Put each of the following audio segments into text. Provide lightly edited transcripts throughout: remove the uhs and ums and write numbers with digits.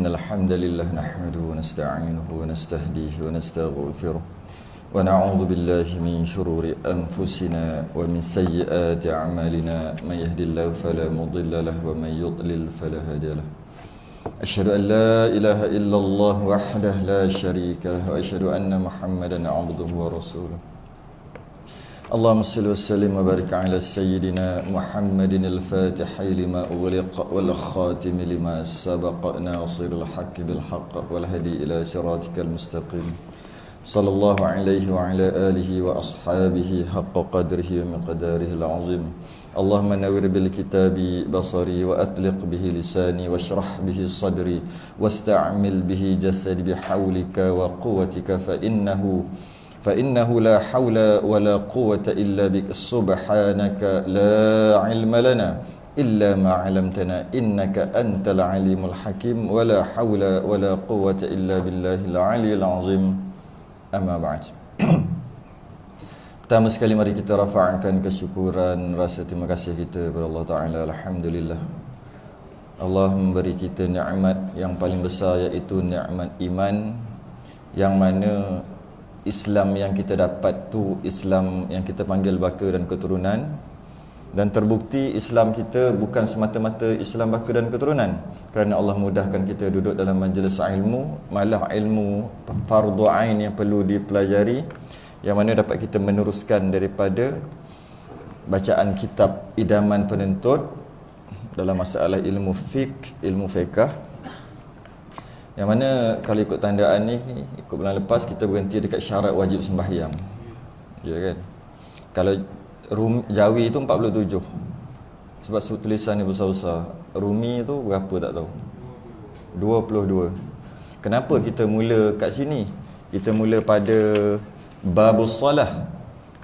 إن الحمد لله نحمده ونستعينه ونستهديه ونستغفره ونعوذ بالله من شرور أنفسنا ومن سيئات أعمالنا من يهد الله فلا مضل له ومن يضلل فلا هادي له أشهد أن لا إله إلا الله وحده لا شريك له وأشهد أن محمدا عبده ورسوله اللهم صل وسلم وبارك على سيدنا محمد الفاتح لما أغلق والخاتم لما سبق ناصر الحق بالحق والهدي إلى صراطك المستقيم صلى الله عليه وعلى آله وأصحابه حق قدره ومقداره العظيم اللهم نور بالكتاب بصري وأطلق به لساني واشرح به صدري واستعمل به جسدي بحولك وقوتك فإنه لا حول ولا قوة إلا بك سبحانك لا علم لنا إلا ما علمتنا إنك أنت العليم الحكيم ولا حول ولا قوة إلا بالله العلي العظيم أما بعد. Pertama sekali mari kita rafa'kan kesyukuran, rasa terima kasih kita kepada Allah Ta'ala. Alhamdulillah, Allah memberi kita nikmat yang paling besar, iaitu nikmat iman, yang mana Islam yang kita dapat tu Islam yang kita panggil baka dan keturunan. Dan terbukti Islam kita bukan semata-mata Islam baka dan keturunan, kerana Allah mudahkan kita duduk dalam majlis ilmu, malah ilmu fardu ain yang perlu dipelajari, yang mana dapat kita meneruskan daripada bacaan kitab idaman penentud dalam masalah ilmu ilmu fiqh, yang mana kalau ikut tandaan ni, ikut bulan lepas kita berhenti dekat syarat wajib sembahyang, ya kan? Kalau Jawi tu 47, sebab tulisan ni besar-besar. Rumi tu berapa tak tahu, 22. Kenapa kita mula kat sini? Kita mula pada babus salah.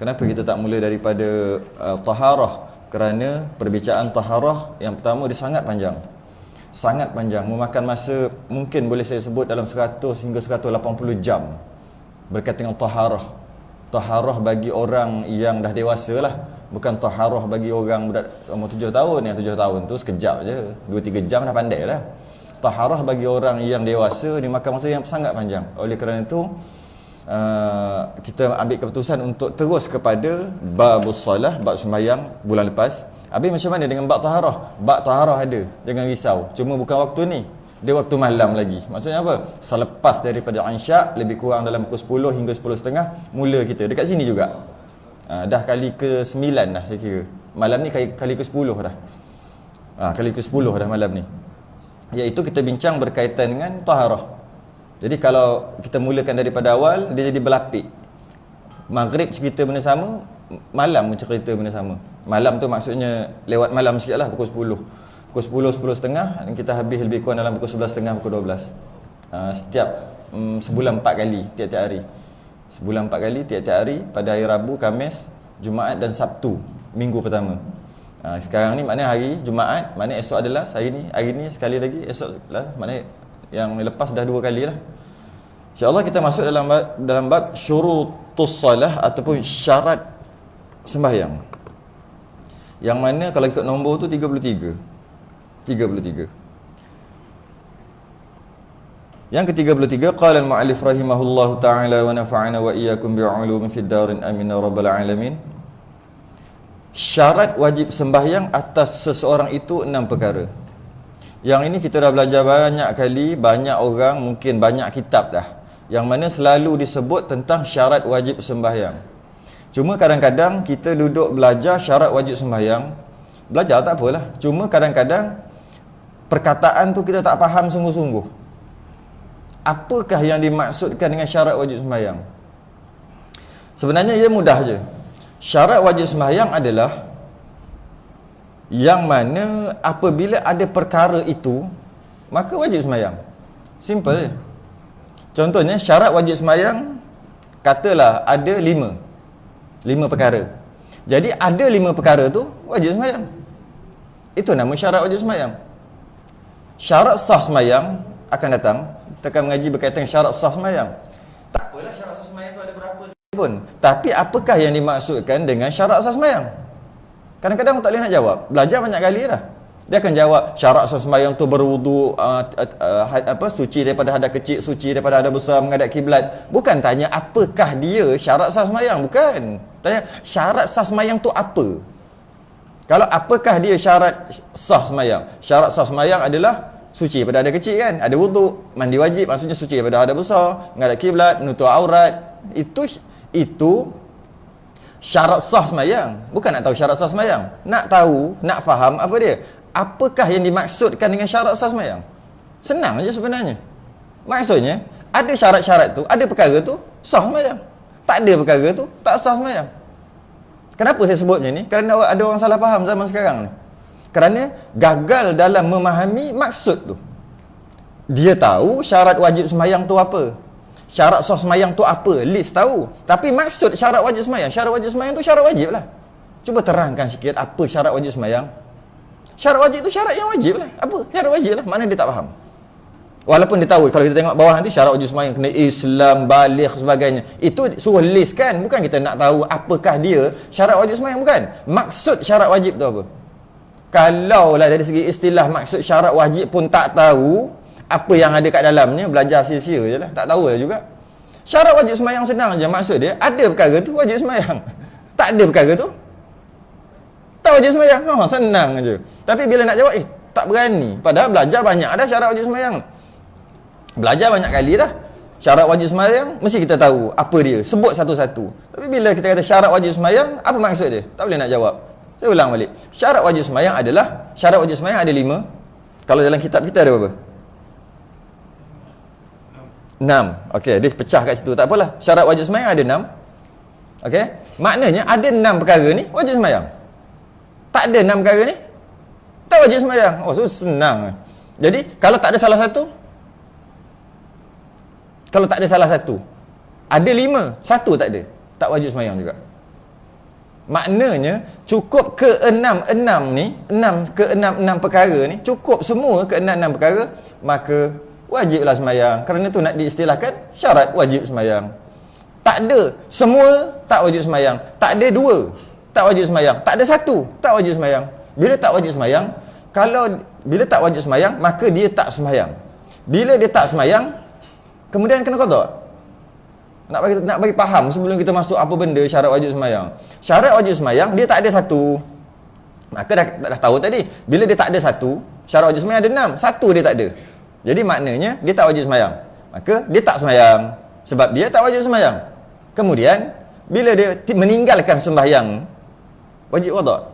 Kenapa kita tak mula daripada taharah? Kerana perbicaraan taharah yang pertama dia sangat panjang, memakan masa mungkin boleh saya sebut dalam 100 hingga 180 jam berkaitan dengan taharah bagi orang yang dah dewasa lah, bukan taharah bagi orang budak umur 7 tahun. Yang 7 tahun tu sekejap je, 2-3 jam dah pandai lah. Taharah bagi orang yang dewasa dia makan masa yang sangat panjang. Oleh kerana itu kita ambil keputusan untuk terus kepada babus salah, bab sembahyang bulan lepas. Habis macam mana dengan bab taharah? Bab taharah ada, jangan risau. Cuma bukan waktu ni, dia waktu malam lagi. Maksudnya apa? Selepas daripada Isyak, lebih kurang dalam pukul 10 hingga 10.30 mula kita. Dekat sini juga. Dah kali ke-9 dah saya kira. Malam ni kali ke-10 dah. Kali ke-10 dah malam ni. Iaitu kita bincang berkaitan dengan taharah. Jadi kalau kita mulakan daripada awal, dia jadi berlapik. Maghrib cerita benda sama, malam cerita benda sama. Malam tu maksudnya lewat malam sikit lah, pukul 10. Pukul 10, 10.30, kita habis lebih kurang dalam pukul 11.30, pukul 12. Setiap sebulan 4 kali, tiap-tiap hari. Sebulan 4 kali, tiap-tiap hari, pada hari Rabu, Khamis, Jumaat dan Sabtu, minggu pertama. Sekarang ni maknanya hari Jumaat, maknanya esok adalah hari ni sekali lagi, esok lah, maknanya yang lepas dah 2 kali lah. InsyaAllah kita masuk dalam bab syurutus salah ataupun syarat sembahyang, yang mana kalau ikut nombor tu 33. Yang ke-33, qala al-mu'allif rahimahullahu ta'ala wa nafa'ana wa iyyakum bi'ulumin fid darin amin ya rabbal alamin. Syarat wajib sembahyang atas seseorang itu 6 perkara. Yang ini kita dah belajar banyak kali, banyak orang, mungkin banyak kitab dah, yang mana selalu disebut tentang syarat wajib sembahyang. Cuma kadang-kadang kita duduk belajar syarat wajib sembahyang, belajar tak apalah, cuma kadang-kadang perkataan tu kita tak faham sungguh-sungguh. Apakah yang dimaksudkan dengan syarat wajib sembahyang? Sebenarnya ia mudah je. Syarat wajib sembahyang adalah yang mana apabila ada perkara itu, maka wajib sembahyang. Simple je. Contohnya syarat wajib sembahyang, katalah ada 5 perkara. Jadi ada 5 perkara tu wajib sembahyang. Itu nama syarat wajib sembahyang. Syarat sah sembahyang akan datang. Kita akan mengaji berkaitan dengan syarat sah sembahyang. Tak apalah syarat sah sembahyang tu ada berapa pun. Tapi apakah yang dimaksudkan dengan syarat sah sembahyang? Kadang-kadang tak boleh nak jawab. Belajar banyak kali dah. Dia akan jawab syarat sah sembahyang tu berwudu, suci daripada hadas kecil, suci daripada hadas besar, menghadap kiblat. Bukan tanya apakah dia syarat sah sembahyang, bukan. Tanya syarat sah sembahyang tu apa. Kalau apakah dia syarat sah sembahyang? Syarat sah sembahyang adalah suci daripada hadas kecil kan? Ada wudu, mandi wajib, maksudnya suci daripada hadas besar, menghadap kiblat, menutup aurat. Itu syarat sah sembahyang. Bukan nak tahu syarat sah sembahyang. Nak tahu, nak faham apa dia? Apakah yang dimaksudkan dengan syarat sah sembahyang? Senang aja sebenarnya. Maksudnya, ada syarat-syarat tu, ada perkara tu, sah sembahyang. Tak ada perkara tu, tak sah sembahyang. Kenapa saya sebut macam ni? Kerana ada orang salah faham zaman sekarang ni. Kerana gagal dalam memahami maksud tu. Dia tahu syarat wajib sembahyang tu apa. Syarat sah sembahyang tu apa? List tahu. Tapi maksud syarat wajib sembahyang. Syarat wajib sembahyang tu syarat wajib lah. Cuba terangkan sikit apa syarat wajib sembahyang. Syarat wajib tu syarat yang wajib lah. Apa? Syarat wajib lah. Mana dia tak faham. Walaupun dia tahu, kalau kita tengok bawah nanti syarat wajib sembahyang kena Islam, baligh sebagainya. Itu suruh list kan. Bukan kita nak tahu apakah dia syarat wajib sembahyang. Bukan. Maksud syarat wajib tu apa. Kalau lah dari segi istilah maksud syarat wajib pun tak tahu apa yang ada kat dalamnya, belajar sia-sia je lah. Tak tahu lah juga. Syarat wajib sembahyang senang je. Maksud dia, ada perkara tu wajib sembahyang. Tak ada perkara tu tak wajib sembahyang. Senang je. Tapi bila nak jawab, tak berani. Padahal belajar banyak dah syarat wajib sembahyang. Belajar banyak kali dah. Syarat wajib sembahyang, mesti kita tahu apa dia. Sebut satu-satu. Tapi bila kita kata syarat wajib sembahyang, apa maksud dia? Tak boleh nak jawab. Saya ulang balik. Syarat wajib sembahyang adalah, syarat wajib sembahyang ada 5. Kalau dalam kitab kita ada berapa? 6. Okey, dia pecah kat situ. Tak apalah. Syarat wajib sembahyang ada 6. Okey? Maknanya ada 6 perkara ni wajib sembahyang. Tak ada 6 perkara ni tak wajib sembahyang. Oh, so senang. Jadi, kalau tak ada salah satu, ada 5, satu tak ada, tak wajib sembahyang juga. Maknanya cukup ke 6 ni, 6 perkara ni, cukup semua ke 6 perkara, maka wajiblah sembahyang. Kerana tu nak diistilahkan syarat wajib sembahyang. Tak ada semua, tak wajib sembahyang. Tak ada 2, tak wajib sembahyang. Tak ada 1, tak wajib sembahyang. Bila tak wajib sembahyang, bila tak wajib sembahyang, maka dia tak sembahyang. Bila dia tak sembahyang, kemudian kena qada. Nak bagi faham sebelum kita masuk apa benda syarat wajib sembahyang. Syarat wajib sembahyang dia tak ada 1. Maka dah tahu tadi, bila dia tak ada 1, syarat wajib sembahyang ada 6, 1 dia tak ada. Jadi maknanya dia tak wajib sembahyang. Maka dia tak sembahyang sebab dia tak wajib sembahyang. Kemudian bila dia meninggalkan sembahyang, wajib qada.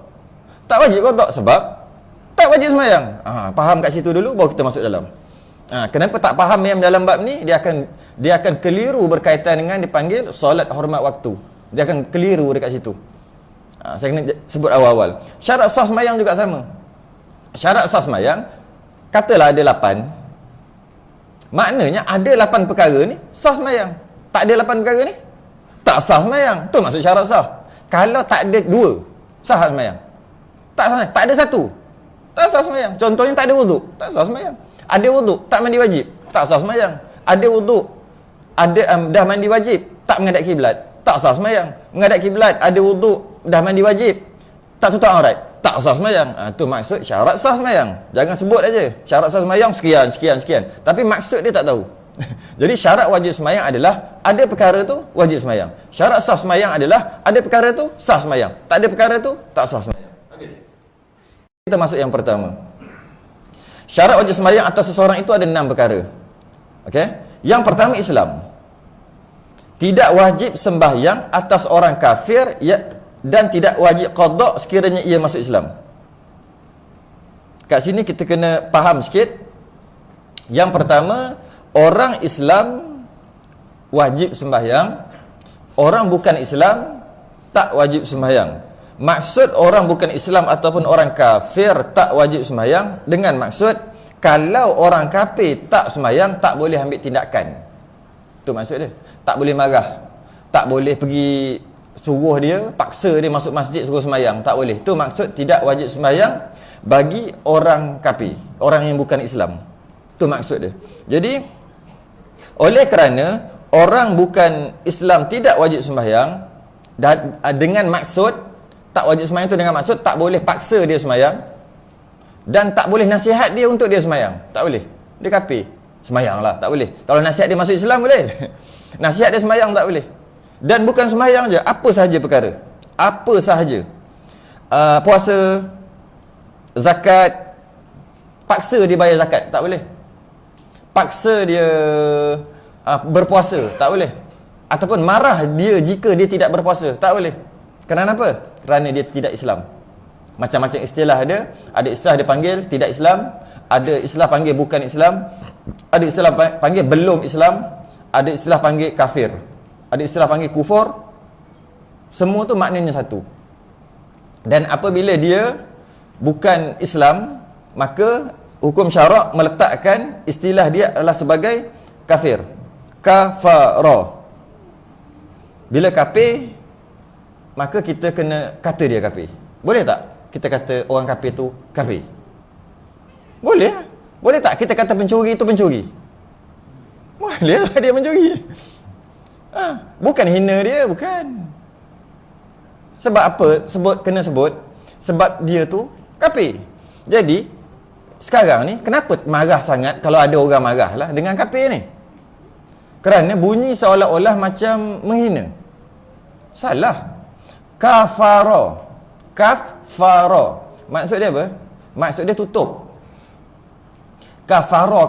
Tak wajib qada sebab tak wajib sembahyang. Faham kat situ dulu baru kita masuk dalam. Kenapa tak faham yang dalam bab ni, dia akan keliru berkaitan dengan dipanggil solat hormat waktu. Dia akan keliru dekat situ. Saya kena sebut awal-awal. Syarat sah sembahyang juga sama. Syarat sah sembahyang, katalah ada 8. Maknanya ada 8 perkara ni sah sembahyang. Tak ada 8 perkara ni tak sah sembahyang. Tu maksud syarat sah. Kalau tak ada 2, sah sembahyang. Tak sah, tak ada 1, tak sah sembahyang. Contohnya tak ada wuduk, tak sah sembahyang. Ada wuduk, tak mandi wajib, tak sah sembahyang. Ada wuduk, dah mandi wajib, tak menghadap kiblat, tak sah sembahyang. Menghadap kiblat, ada wuduk, dah mandi wajib, tak tutup aurat, tak sah sembahyang. Tu maksud syarat sah sembahyang. Jangan sebut aja syarat sah sembahyang sekian. Tapi maksud dia tak tahu. Jadi syarat wajib sembahyang adalah ada perkara tu wajib sembahyang. Syarat sah sembahyang adalah ada perkara tu sah sembahyang. Tak ada perkara tu tak sah sembahyang. Kita masuk yang pertama. Syarat wajib sembahyang atas seseorang itu ada 6 perkara. Okey? Yang pertama, Islam. Tidak wajib sembahyang atas orang kafir dan tidak wajib qada sekiranya ia masuk Islam. Kat sini kita kena faham sikit. Yang pertama, orang Islam wajib sembahyang. Orang bukan Islam tak wajib sembahyang. Maksud orang bukan Islam ataupun orang kafir tak wajib sembahyang dengan maksud kalau orang kafir tak sembahyang tak boleh ambil tindakan. Tu maksud dia. Tak boleh marah. Tak boleh pergi suruh dia, paksa dia masuk masjid suruh sembahyang. Tak boleh. Tu maksud tidak wajib sembahyang bagi orang kafir, orang yang bukan Islam. Tu maksud dia. Jadi oleh kerana orang bukan Islam tidak wajib sembahyang dengan maksud tak wajib sembahyang tu dengan maksud tak boleh paksa dia sembahyang. Dan tak boleh nasihat dia untuk dia semayang. Tak boleh. Dia kafir. Semayang lah, tak boleh. Kalau nasihat dia masuk Islam boleh. Nasihat dia semayang tak boleh. Dan bukan semayang je, apa sahaja perkara. Apa sahaja. Puasa, zakat, paksa dia bayar zakat, tak boleh. Paksa dia berpuasa, tak boleh. Ataupun marah dia jika dia tidak berpuasa, tak boleh. Kenapa? Kerana dia tidak Islam. Macam-macam istilah ada. Ada istilah dia panggil tidak Islam, ada istilah panggil bukan Islam, ada istilah panggil belum Islam, ada istilah panggil kafir, ada istilah panggil kufur. Semua tu maknanya satu. Dan apabila dia bukan Islam, maka hukum syarak meletakkan istilah dia adalah sebagai kafir. Kafara. Bila kafir, maka kita kena kata dia kafir. Boleh tak kita kata orang kafir tu kafir? Boleh. Boleh tak kita kata pencuri tu pencuri? Boleh lah dia mencuri. Bukan hina dia, bukan. Sebab apa? Kena sebut sebab dia tu kafir. Jadi sekarang ni kenapa marah sangat kalau ada orang marah lah dengan kafir ni? Kerana bunyi seolah-olah macam menghina. Salah. Kafara. Kafara. Maksud dia apa? Maksud dia tutup. Kafara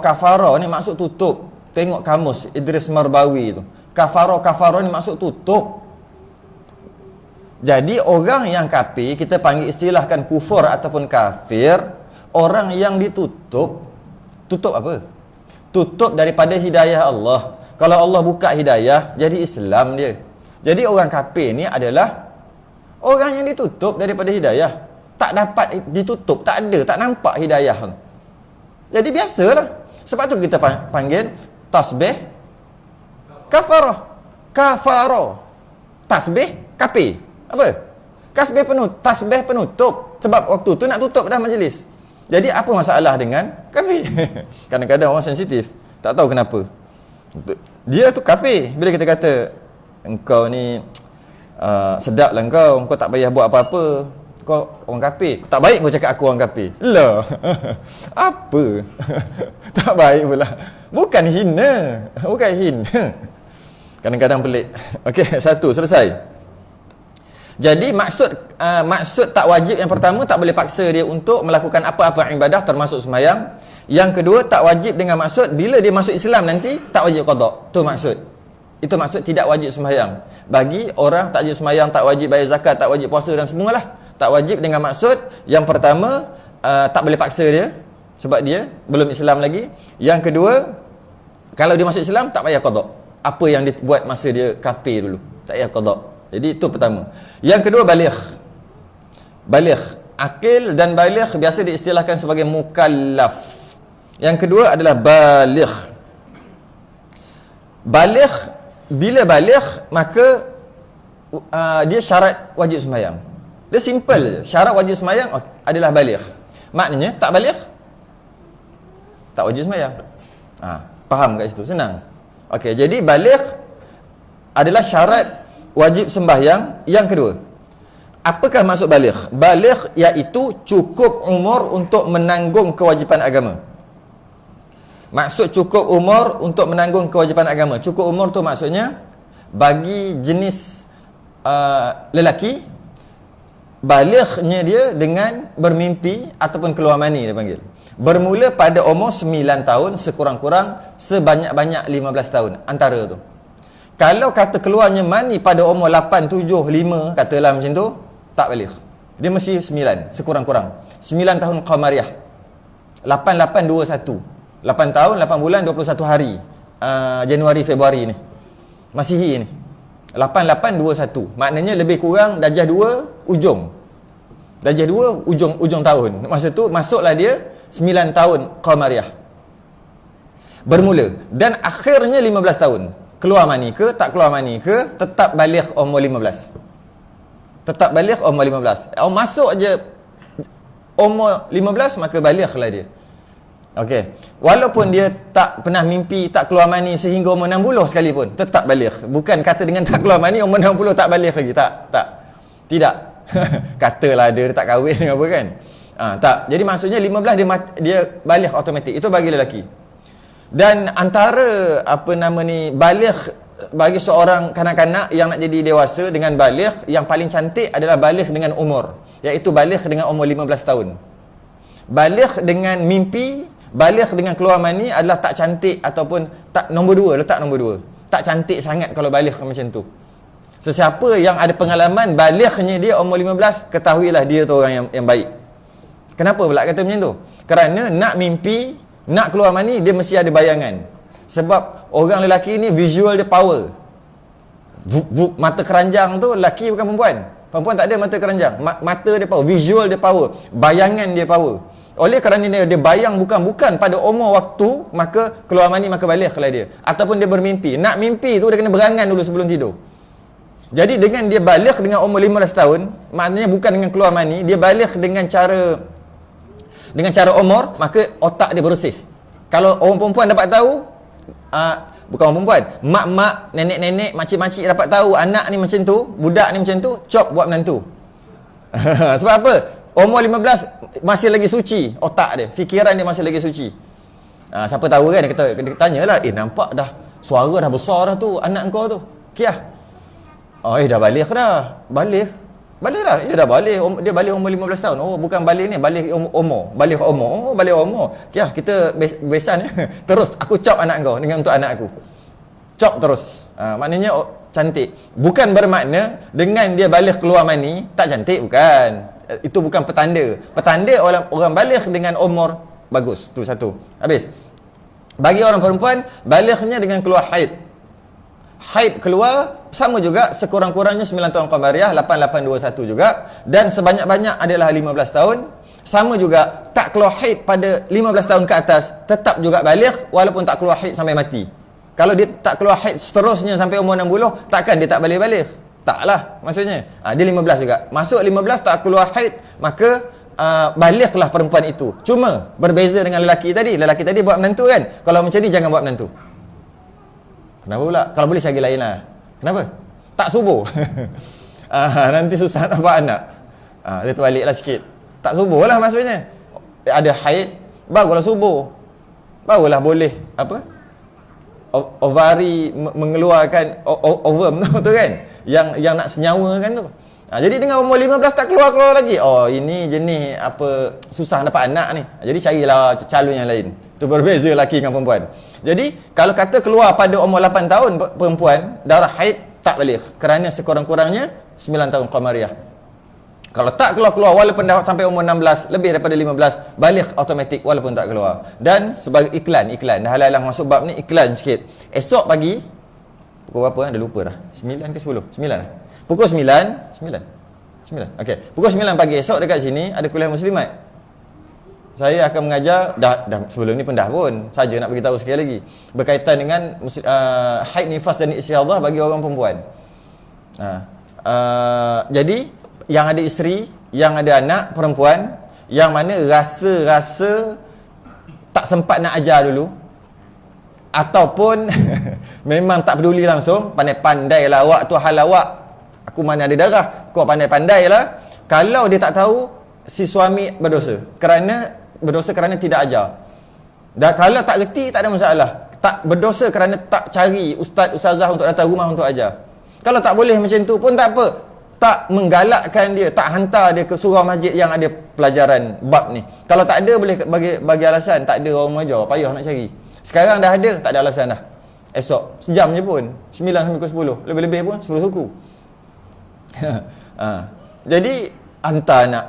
ni maksud tutup. Tengok kamus Idris Marbawi tu. Kafara ni maksud tutup. Jadi orang yang kafir, kita panggil istilahkan kufur ataupun kafir, orang yang ditutup. Tutup apa? Tutup daripada hidayah Allah. Kalau Allah buka hidayah, jadi Islam dia. Jadi orang kafir ni adalah orang yang ditutup daripada hidayah. Tak dapat ditutup, tak ada, tak nampak hidayah. Jadi biasalah. Sebab tu kita panggil tasbih kafarah. Kafarah. Tasbih kafir. Apa? Tasbih penutup. Sebab waktu tu nak tutup dah majlis. Jadi apa masalah dengan kafir? Kadang-kadang orang sensitif, tak tahu kenapa. Dia tu kafir. Bila kita kata engkau ni sedaplah engkau tak payah buat apa-apa, kau orang kafir. Tak baik kau cakap aku orang kafir. Lah. Apa? Tak baik pula. Bukan hina. Bukan hina. Kadang-kadang pelik. Okey, satu selesai. Jadi maksud tak wajib yang pertama, tak boleh paksa dia untuk melakukan apa-apa ibadah termasuk sembahyang. Yang kedua, tak wajib dengan maksud bila dia masuk Islam nanti tak wajib qada. Tu maksud. Itu maksud tidak wajib sembahyang. Bagi orang tak wajib sembahyang, tak wajib bayar zakat, tak wajib puasa dan semualah. Tak wajib dengan maksud yang pertama, tak boleh paksa dia sebab dia belum Islam lagi. Yang kedua, kalau dia masuk Islam tak payah qada. Apa yang dia buat masa dia kafir dulu, tak payah qada. Jadi itu pertama. Yang kedua, baligh. Baligh, akil dan baligh biasa diistilahkan sebagai mukallaf. Yang kedua adalah baligh. Baligh, bila baligh maka dia syarat wajib sembahyang. Dia simple je. Syarat wajib sembahyang adalah baligh. Maknanya tak baligh tak wajib sembahyang. Faham kat situ? Senang. Okey, jadi baligh adalah syarat wajib sembahyang. Yang kedua, apakah maksud baligh? Baligh iaitu cukup umur untuk menanggung kewajipan agama. Maksud cukup umur untuk menanggung kewajipan agama. Cukup umur tu maksudnya bagi jenis lelaki, balighnya dia dengan bermimpi ataupun keluar mani dia panggil. Bermula pada umur 9 tahun, sekurang-kurang sebanyak-banyak 15 tahun antara tu. Kalau kata keluarnya mani pada umur 8, 7, 5, katalah macam tu, tak baligh. Dia mesti 9 sekurang-kurang. 9 tahun qamariyah. 8821. 8 tahun, 8 bulan, 21 hari. Januari, Februari ni. Masihi ni. 8821. Maknanya lebih kurang darjah 2 ujung. Darjah 2 ujung tahun. Masa tu masuklah dia 9 tahun qamariyah. Bermula. Dan akhirnya 15 tahun. Keluar mani ke, tak keluar mani ke, tetap baligh umur 15. Tetap baligh umur 15. Masuk je umur 15, maka balighlah dia. Okey. Walaupun dia tak pernah mimpi, tak keluar mani sehingga umur 60 sekalipun, tetap baligh. Bukan kata dengan tak keluar mani umur 60 tak baligh lagi. Tak. Tidak. Katalah dia tak kahwin apa kan. Tak. Jadi maksudnya 15 dia baligh automatik. Itu bagi lelaki. Dan antara baligh bagi seorang kanak-kanak yang nak jadi dewasa dengan baligh, yang paling cantik adalah baligh dengan umur, iaitu baligh dengan umur 15 tahun. Baligh dengan mimpi, baligh dengan keluar mani adalah tak cantik ataupun tak nombor 2, letak nombor 2. Tak cantik sangat kalau baligh macam tu. Sesiapa yang ada pengalaman balighnya dia umur 15, ketahuilah dia tu orang yang baik. Kenapa pula kata macam tu? Kerana nak mimpi, nak keluar mani, dia mesti ada bayangan. Sebab orang lelaki ni visual dia power. Mata keranjang tu lelaki bukan perempuan. Perempuan tak ada mata keranjang. Mata dia power, visual dia power, bayangan dia power. Oleh kerana dia bayang bukan pada umur waktu, maka keluar mani, maka baligh dia. Ataupun dia bermimpi. Nak mimpi tu dia kena berangan dulu sebelum tidur. Jadi dengan dia baligh dengan umur 15 tahun, maknanya bukan dengan keluar mani, dia baligh dengan cara umur, maka otak dia bersih. Kalau orang perempuan dapat tahu, bukan orang perempuan, mak-mak, nenek-nenek, makcik-makcik dapat tahu anak ni macam tu, budak ni macam tu, cop buat menantu. Sebab apa? Umur 15 masih lagi suci otak dia, fikiran dia masih lagi suci. Siapa tahu kan, dia tanyalah, nampak dah suara dah besar dah tu anak kau tu, Kiah. Dah baligh dah. Baligh dah. Ya dah baligh. Dia baligh umur 15 tahun. Oh, bukan baligh ni, baligh umur. Baligh umur. Oh, baligh umur. Kiah, kita besan terus aku cop anak kau dengan untuk anak aku. Cop terus. Maknanya cantik. Bukan bermakna dengan dia baligh keluar mani tak cantik, bukan. Itu bukan petanda. Petanda orang baligh dengan umur bagus. Tu satu. Habis. Bagi orang perempuan, balighnya dengan keluar haid. Haid keluar sama juga, sekurang-kurangnya 9 tahun Qamariyah, 8821 juga, dan sebanyak-banyak adalah 15 tahun. Sama juga, tak keluar haid pada 15 tahun ke atas, tetap juga baligh walaupun tak keluar haid sampai mati. Kalau dia tak keluar haid seterusnya sampai umur 60, takkan dia tak baligh? Taklah maksudnya. Dia 15 juga. Masuk 15 tak keluar haid, maka balighlah perempuan itu. Cuma berbeza dengan lelaki tadi. Lelaki tadi buat menantu kan. Kalau macam ni jangan buat menantu. Kenapa pula? Kalau boleh cari lain lah. Kenapa? Tak subuh. Nanti susah nak buat anak. Dia terbaliklah sikit. Tak subuh lah maksudnya. Ada haid, barulah subuh. Barulah boleh ovari mengeluarkan ovum tu kan. Yang nak senyawa kan tu. Jadi dengan umur 15 tak keluar lagi. Ini jenis susah dapat anak ni. Jadi carilah calon yang lain. Itu berbeza lelaki dengan perempuan. Jadi kalau kata keluar pada umur 8 tahun perempuan darah haid, tak baligh. Kerana sekurang-kurangnya 9 tahun Qamariyah. Kalau tak keluar walaupun dah sampai umur 16, lebih daripada 15, baligh automatik walaupun tak keluar. Dan sebagai iklan dah halang masuk bab ni, iklan sikit. Esok pagi pukul berapa dah lupa dah. 9 ke 10? 9 lah. Pukul 9. Okey. Pukul 9 pagi esok dekat sini ada kuliah muslimat. Saya akan mengajar dah sebelum ni pun saja nak beritahu sekali lagi berkaitan dengan haid, nifas dan istihadhah bagi orang perempuan. Jadi yang ada isteri, yang ada anak perempuan, yang mana rasa tak sempat nak ajar dulu, ataupun memang tak peduli langsung, pandai-pandai lah awak tu, hal awak, aku mana ada darah, kau pandai-pandai lah. Kalau dia tak tahu, si suami berdosa kerana tidak ajar. Dan kalau tak reti, tak ada masalah. Tak berdosa kerana tak cari ustazah untuk datang rumah untuk ajar. Kalau tak boleh macam tu pun tak apa. Tak menggalakkan dia, tak hantar dia ke surau masjid yang ada pelajaran bab ni. Kalau tak ada, boleh bagi alasan tak ada orang mengajar, payah nak cari. Sekarang dah ada, tak ada alasan dah. Esok sejam je pun, 9 sampai ke 10, lebih-lebih pun 10 suku. Jadi hantar anak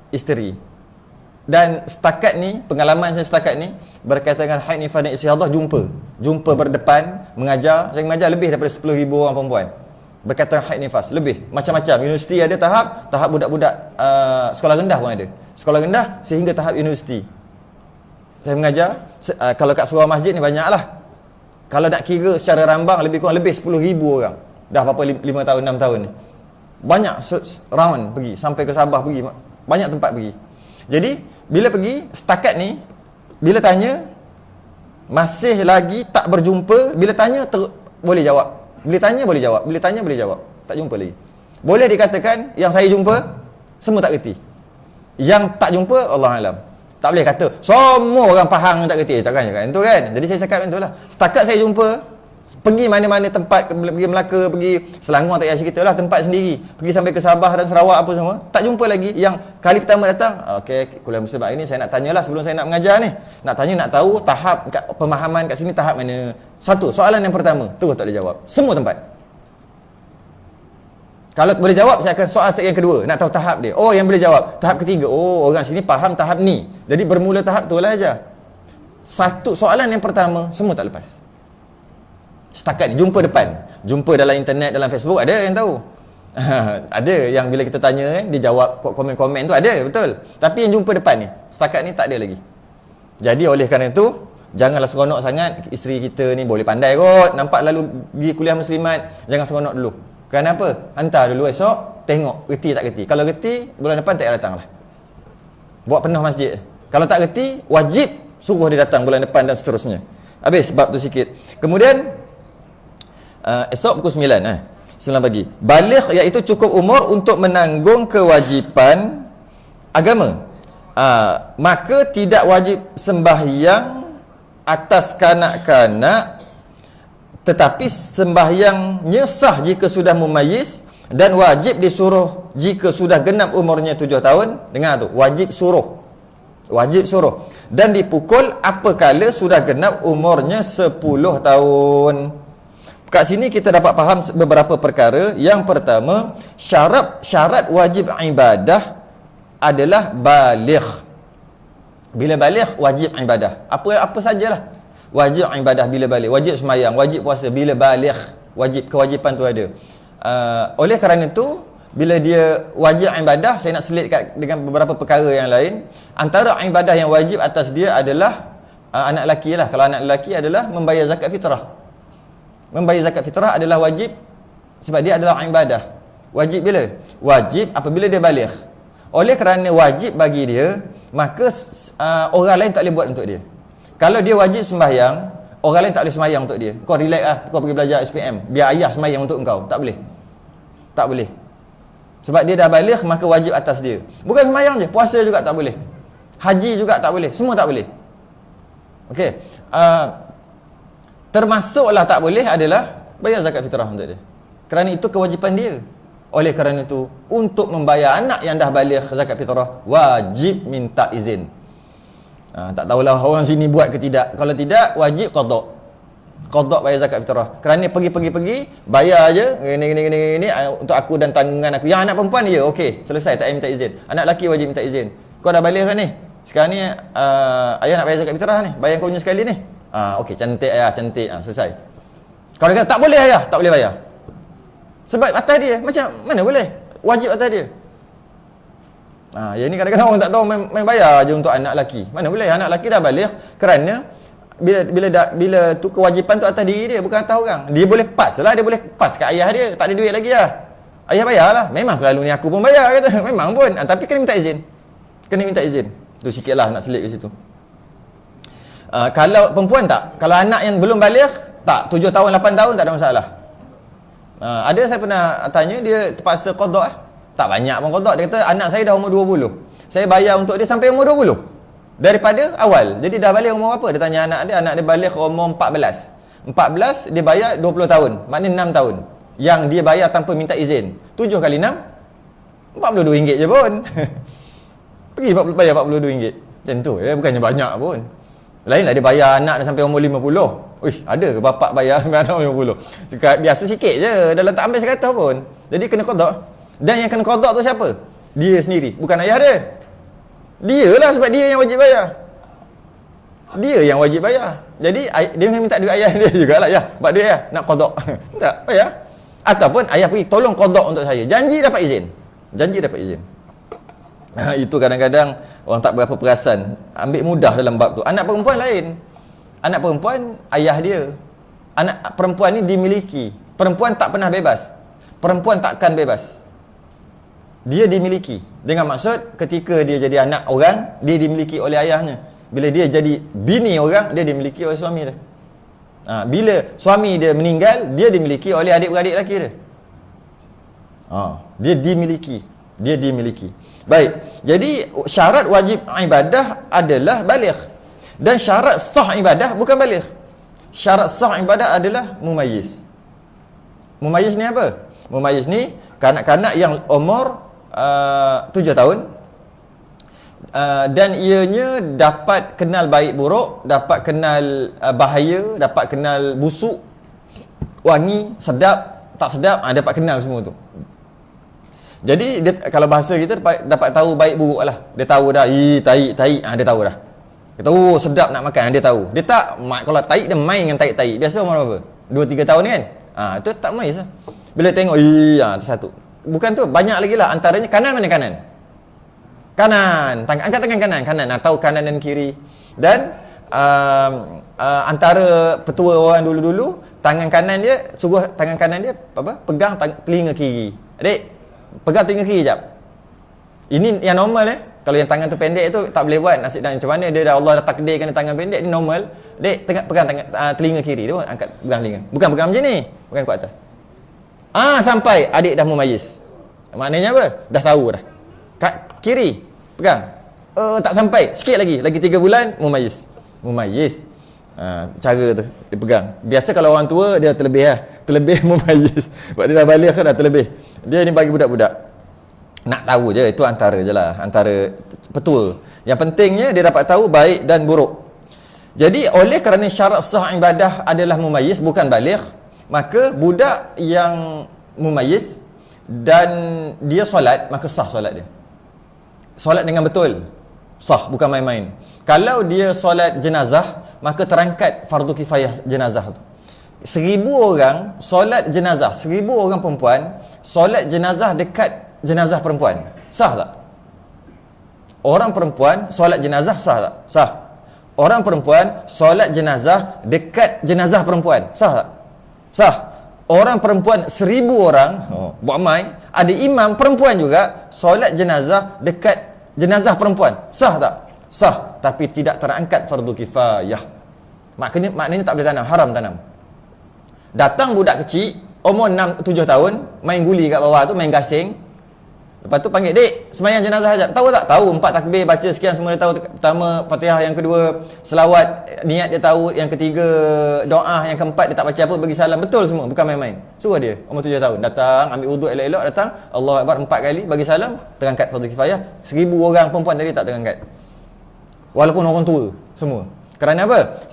isteri. Dan setakat ni, pengalaman saya setakat ni berkaitan dengan haid, nifas dan istihadhah, jumpa berdepan mengajar. Saya mengajar lebih daripada 10,000 orang perempuan berkaitan haid, nifas, lebih macam-macam. Universiti ada tahap budak-budak sekolah rendah pun ada. Sekolah rendah sehingga tahap universiti. Saya mengajar kalau kat surau masjid ni banyaklah. Kalau nak kira secara rambang lebih 10,000 orang. Dah berapa 5 tahun 6 tahun ni. Banyak round pergi sampai ke Sabah, pergi banyak tempat pergi. Jadi bila pergi setakat ni, bila tanya masih lagi tak berjumpa, bila tanya boleh jawab. Bila tanya boleh jawab, bila tanya boleh jawab. Tak jumpa lagi. Boleh dikatakan yang saya jumpa semua tak reti. Yang tak jumpa, Allah alam. Tak boleh kata semua orang Pahang tak kerti. Takkan cakap itu kan. Jadi saya cakap macam itulah. Setakat saya jumpa, pergi mana-mana tempat, pergi Melaka, pergi Selangor, tak payah cerita lah, tempat sendiri. Pergi sampai ke Sabah dan Sarawak apa semua. Tak jumpa lagi. Yang kali pertama datang, okey, kuliah Muslim ini saya nak tanyalah sebelum saya nak mengajar ni. Nak tanya, nak tahu tahap pemahaman kat sini tahap mana. Satu, soalan yang pertama, terus tak boleh jawab. Semua tempat. Kalau boleh jawab, saya akan soal yang kedua. Nak tahu tahap dia. Oh, yang boleh jawab. Tahap ketiga. Oh, orang sini faham tahap ni. Jadi bermula tahap tu lah aja. Satu, soalan yang pertama, semua tak lepas. Setakat ni, jumpa depan. Jumpa dalam internet, dalam Facebook, ada yang tahu. Ada yang bila kita tanya, dia jawab komen-komen tu, ada, betul. Tapi yang jumpa depan ni, setakat ni tak ada lagi. Jadi oleh kerana itu, janganlah seronok sangat. Isteri kita ni boleh pandai kot. Nampak lalu pergi kuliah muslimat, jangan seronok dulu. Kenapa? Hantar dulu esok, tengok reti tak reti. Kalau reti, bulan depan tak payah datang lah. Buat penuh masjid. Kalau tak reti, wajib suruh dia datang bulan depan dan seterusnya. Habis bab tu sikit. Kemudian esok pukul 9 9 pagi. Baligh iaitu cukup umur untuk menanggung kewajipan agama. Maka tidak wajib sembahyang atas kanak-kanak, tetapi sembahyangnya sah jika sudah mumayyiz, dan wajib disuruh jika sudah genap umurnya 7 tahun. Dengar tu, wajib suruh. Wajib suruh. Dan dipukul apabila sudah genap umurnya 10 tahun. Kat sini kita dapat faham beberapa perkara. Yang pertama, syarat wajib ibadah adalah baligh. Bila baligh, wajib ibadah. Apa sajalah. Wajib ibadah bila baligh, wajib sembahyang, wajib puasa bila baligh, wajib, kewajipan tu ada. Oleh kerana itu, bila dia wajib ibadah, saya nak selitkan dengan beberapa perkara yang lain. Antara ibadah yang wajib atas dia adalah anak lelaki lah. Kalau anak lelaki adalah membayar zakat fitrah. Membayar zakat fitrah adalah wajib sebab dia adalah ibadah. Wajib bila? Wajib apabila dia baligh. Oleh kerana wajib bagi dia, maka orang lain tak boleh buat untuk dia. Kalau dia wajib sembahyang, orang lain tak boleh sembahyang untuk dia. Kau relax lah, kau pergi belajar SPM, biar ayah sembahyang untuk engkau. Tak boleh. Tak boleh. Sebab dia dah baligh, maka wajib atas dia. Bukan sembahyang je, puasa juga tak boleh. Haji juga tak boleh, semua tak boleh. Okey. Termasuklah tak boleh adalah bayar zakat fitrah untuk dia. Kerana itu kewajipan dia. Oleh kerana itu, untuk membayar anak yang dah baligh zakat fitrah, wajib minta izin. Tak tahulah orang sini buat ke tidak. Kalau tidak, wajib qada. Qada bayar zakat fitrah. Kerana pergi bayar aje gini untuk aku dan tanggungan aku. Yang anak perempuan dia, okey, selesai, tak payah minta izin. Anak lelaki wajib minta izin. Kau dah baligh kan ni? Sekarang ni ayah nak bayar zakat fitrah ni. Bayar kau punya sekali ni. Okey, cantik ayah, cantik. Selesai. Kalau dia kata tak boleh ayah, tak boleh bayar. Sebab atas dia, macam mana boleh? Wajib atas dia. Yang ni kadang-kadang orang tak tahu, main bayar je untuk anak lelaki. Mana boleh? Anak lelaki dah baligh kerana bila tu kewajipan tu atas diri dia, bukan atas orang. Dia boleh pas lah, dia boleh pas kat ayah dia. Tak ada duit lagi lah. Ayah bayar lah. Memang selalu ni aku pun bayar kata. Memang pun. Tapi kena minta izin. Kena minta izin. Tu sikit lah nak selit ke situ. Kalau perempuan tak. Kalau anak yang belum baligh, tak. 7 tahun, 8 tahun tak ada masalah. Ada saya pernah tanya, dia terpaksa qada. Tak banyak pun qada. Dia kata anak saya dah umur 20. Saya bayar untuk dia sampai umur 20. Daripada awal. Jadi dah balik umur apa? Dia tanya anak dia balik umur 14. 14 dia bayar 20 tahun. Maknanya 6 tahun. Yang dia bayar tanpa minta izin. 7 kali 6 RM42 je pun. Pergi bayar RM42. Macam tu bukannya banyak pun. Lainlah dia bayar anak dah sampai umur 50. Uish, ada ke bapak bayar sampai anak umur 50? Biasa sikit je. Dalam tak ambil 100 pun. Jadi kena qada. Dan yang kena qada tu siapa? Dia sendiri, bukan ayah dia. Dia lah, sebab dia yang wajib bayar. Dia yang wajib bayar. Jadi dia kena minta duit ayah dia jugalah. Ya, buat duit ayah, nak qada. Tak bayar. Ataupun ayah pergi, tolong qada untuk saya. Janji dapat izin. Janji dapat izin. Itu kadang-kadang orang tak berapa perasan. Ambil mudah dalam bab tu. Anak perempuan lain. Anak perempuan ayah dia. Anak perempuan ni dimiliki. Perempuan tak pernah bebas. Perempuan takkan bebas. Dia dimiliki. Dengan maksud ketika dia jadi anak orang, dia dimiliki oleh ayahnya. Bila dia jadi bini orang, dia dimiliki oleh suami dia. Bila suami dia meninggal, dia dimiliki oleh adik-beradik lelaki dia. Dia dimiliki. Dia dimiliki. Baik. Jadi syarat wajib ibadah adalah baligh. Dan syarat sah ibadah bukan baligh. Syarat sah ibadah adalah mumayyiz. Mumayyiz ni apa? Mumayyiz ni kanak-kanak yang umur 7 tahun dan ianya dapat kenal baik buruk, dapat kenal bahaya, dapat kenal busuk, wangi, sedap, tak sedap, dapat kenal semua tu. Jadi dia, kalau bahasa kita dapat tahu baik buruk lah. Dia tahu dah, tahi, dia tahu dah. Dia tahu sedap nak makan, dia tahu. Dia tak, kalau tahi dia main dengan tahi. Biasa umur berapa? 2-3 tahun ni kan? Itu tak main lah. Bila tengok, itu satu. Bukan tu, banyak lagi lah. Antaranya kanan mana kanan? Kanan. Angkat tangan kanan. Tahu kanan dan kiri. Dan antara petua orang dulu-dulu, tangan kanan dia, suruh tangan kanan dia pegang telinga kiri. Adik, pegang telinga kiri jap. Ini yang normal Kalau yang tangan tu pendek tu tak boleh buat. Nasib dan macam mana dia dah Allah dah takdirkan tangan pendek ni normal. Dek pegang telinga kiri dia angkat pegang telinga. Bukan pegang macam ni. Bukan kuat atas. Sampai adik dah mumayyiz. Maknanya apa? Dah tahu dah. Kat kiri pegang. Tak sampai. Sikit lagi 3 bulan mumayyiz. Cara tu dia pegang. Biasa kalau orang tua dia terlebih mumayyiz. Sebab dia dah balik dah terlebih. Dia ni bagi budak-budak nak tahu je, itu antara je lah, antara petua. Yang pentingnya dia dapat tahu baik dan buruk. Jadi oleh kerana syarat sah ibadah adalah mumayyiz, bukan baligh, maka budak yang mumayyiz dan dia solat, maka sah solat dia. Solat dengan betul, sah, bukan main-main. Kalau dia solat jenazah, maka terangkat fardu kifayah jenazah tu. 1000 orang solat jenazah, 1000 orang perempuan solat jenazah dekat jenazah perempuan, sah tak? Orang perempuan solat jenazah sah tak? Sah. Orang perempuan solat jenazah dekat jenazah perempuan, sah tak? Sah. Orang perempuan 1000 orang, buat mai, ada imam perempuan juga solat jenazah dekat jenazah perempuan, sah tak? Sah. Tapi tidak terangkat fardu kifayah. Maknanya tak boleh tanam, haram tanam. Datang budak kecil umur 6-7 tahun main guli kat bawah tu, main gasing. Lepas tu panggil, dek, semayang jenazah hajat. Tahu tak? Tahu. 4 takbir, baca sekian, semua dia tahu. Pertama Fatihah, yang kedua selawat, niat dia tahu. Yang ketiga doa, yang keempat dia tak baca apa, bagi salam. Betul semua, bukan main-main. Suruh dia umur 7 tahun datang, ambil wuduk elok-elok, datang Allahu Akbar 4 kali, bagi salam, terangkat fardu kifayah. 1000 orang perempuan tadi tak terangkat. Walaupun orang tua semua. Kerana apa?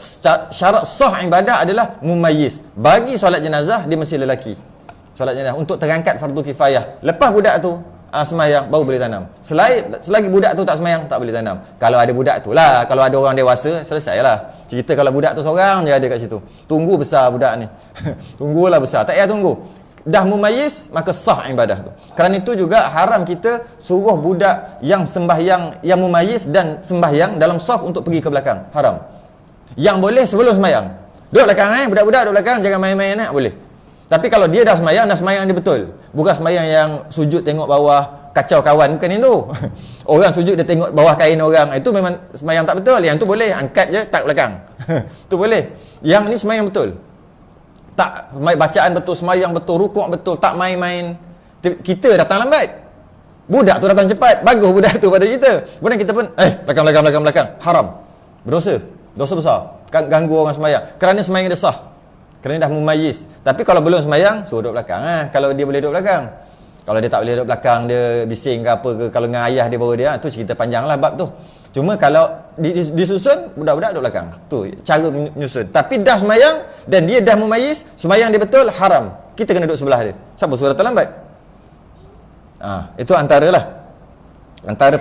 Syarat sah ibadah adalah mumayyiz. Bagi solat jenazah dia mesti lelaki. Solat jenazah untuk terangkat fardu kifayah. Lepas budak tu semayang baru boleh tanam. Selagi budak tu tak semayang, tak boleh tanam. Kalau ada budak tu lah, kalau ada orang dewasa, selesailah. Cerita kalau budak tu seorang je ada kat situ. Tunggu besar budak ni. Tunggulah besar. Tak payah tunggu. Dah mumayyiz, maka sah ibadah tu. Kerana itu juga haram kita suruh budak yang sembahyang, yang mumayyiz dan sembahyang dalam saf untuk pergi ke belakang. Haram. Yang boleh sebelum semayang. Duduk belakang budak-budak duduk belakang, jangan main-main boleh. Tapi kalau dia dah semayang dia betul. Bukan semayang yang sujud tengok bawah, kacau kawan, bukan itu. Orang sujud dia tengok bawah kain orang, itu memang semayang tak betul. Yang tu boleh, angkat je, tak belakang. Tu boleh. Yang ni semayang betul. Tak, bacaan betul, semayang betul, rukuk betul, tak main-main. Kita datang lambat. Budak tu datang cepat, bagus budak tu pada kita. Kemudian kita pun, belakang. Haram. Berdosa. Dosa besar. Ganggu orang semayang. Kerana semayang dia sah. Kerana dah mumayyiz. Tapi kalau belum semayang, suruh duduk belakang. Kalau dia boleh duduk belakang. Kalau dia tak boleh duduk belakang, dia bising ke apa ke, kalau dengan ayah dia bawa dia, tu cerita panjang lah bab tu. Cuma kalau disusun, budak-budak duduk belakang. Tu cara menyusun. Tapi dah semayang dan dia dah mumayyiz, semayang dia betul, haram. Kita kena duduk sebelah dia. Siapa suruh datang lambat? Itu antara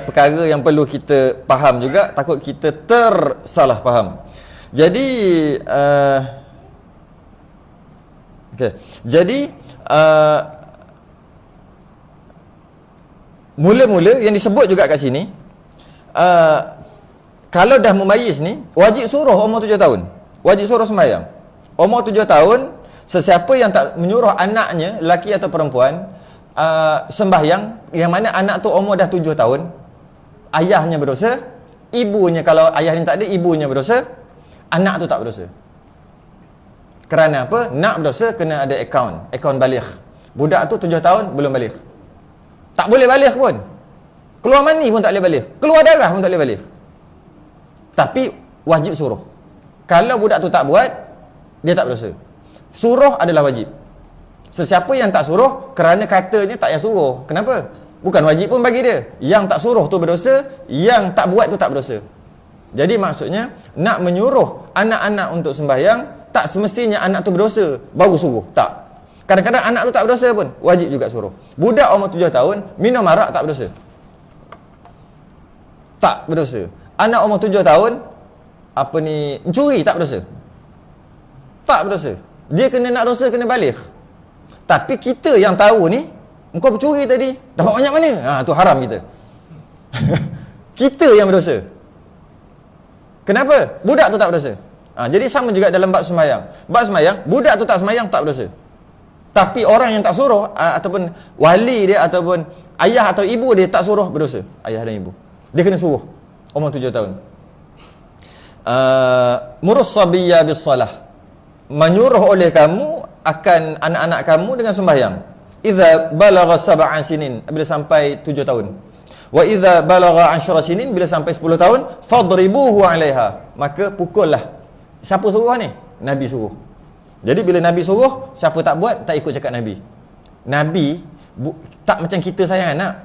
perkara yang perlu kita faham juga, takut kita tersalah faham. Jadi mula-mula yang disebut juga kat sini, kalau dah mumayyiz ni, wajib suruh umur 7 tahun. Wajib suruh sembahyang. Umur 7 tahun, sesiapa yang tak menyuruh anaknya, lelaki atau perempuan, sembahyang, yang mana anak tu umur dah 7 tahun, ayahnya berdosa, ibunya, kalau ayah ni tak ada, ibunya berdosa, anak tu tak berdosa. Kerana apa? Nak berdosa kena ada akaun baligh. Budak tu 7 tahun belum baligh. Tak boleh balik pun. Keluar mani pun tak boleh balik. Keluar darah pun tak boleh balik. Tapi wajib suruh. Kalau budak tu tak buat, dia tak berdosa. Suruh adalah wajib. Sesiapa yang tak suruh kerana katanya tak payah suruh. Kenapa? Bukan wajib pun bagi dia. Yang tak suruh tu berdosa, yang tak buat tu tak berdosa. Jadi maksudnya, nak menyuruh anak-anak untuk sembahyang, tak semestinya anak tu berdosa baru suruh. Tak. Kadang-kadang anak tu tak berdosa pun, wajib juga suruh. Budak umur 7 tahun minum arak tak berdosa. Tak berdosa. Anak umur 7 tahun mencuri tak berdosa. Tak berdosa. Dia kena nak dosa, kena balik. Tapi kita yang tahu ni, engkau pencuri tadi, dapat banyak mana? Tu haram kita. Kita yang berdosa. Kenapa? Budak tu tak berdosa. Jadi sama juga dalam bab sembahyang. Bab sembahyang, budak tu tak sembahyang tak berdosa. Tapi orang yang tak suruh, ataupun wali dia, ataupun ayah atau ibu dia tak suruh, berdosa. Ayah dan ibu. Dia kena suruh. Umur 7 tahun. Murus sabiyya bis salah. Menyuruh oleh kamu akan anak-anak kamu dengan sembahyang. Idza balagha sab'an sinin, bila sampai 7 tahun. Wa idza balagha 10 sinin, bila sampai 10 tahun, fadribuhu 'alaiha. Maka pukullah. Siapa suruh ni? Nabi suruh. Jadi bila Nabi suruh, siapa tak buat, tak ikut cakap Nabi. Nabi tak macam kita sayang anak.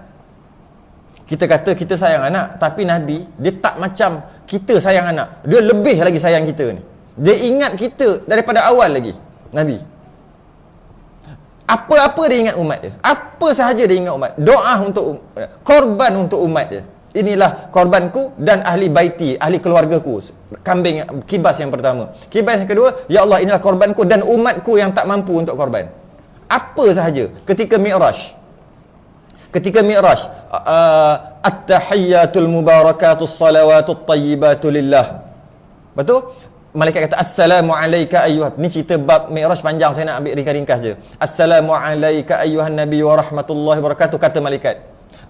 Kita kata kita sayang anak, tapi Nabi dia tak macam kita sayang anak. Dia lebih lagi sayang kita ni. Dia ingat kita daripada awal lagi. Nabi apa-apa dia ingat umat dia. Apa sahaja dia ingat umat. Doa untuk korban untuk umat dia. Inilah korbanku dan ahli baiti, ahli keluargaku. Kambing, kibas yang pertama. Kibas yang kedua, ya Allah, inilah korbanku dan umatku yang tak mampu untuk korban. Apa sahaja. Ketika Mi'raj, at-tahiyyatul mubarakatus salawatut tayyibatu lillah. Betul? Malaikat kata, Assalamu alayka ayyuhan. Ni cerita bab Mi'raj panjang, saya nak ambil ringkas-ringkas je. Assalamu alayka ayyuhan nabi wa rahmatullahi wabarakatuh. Kata malaikat,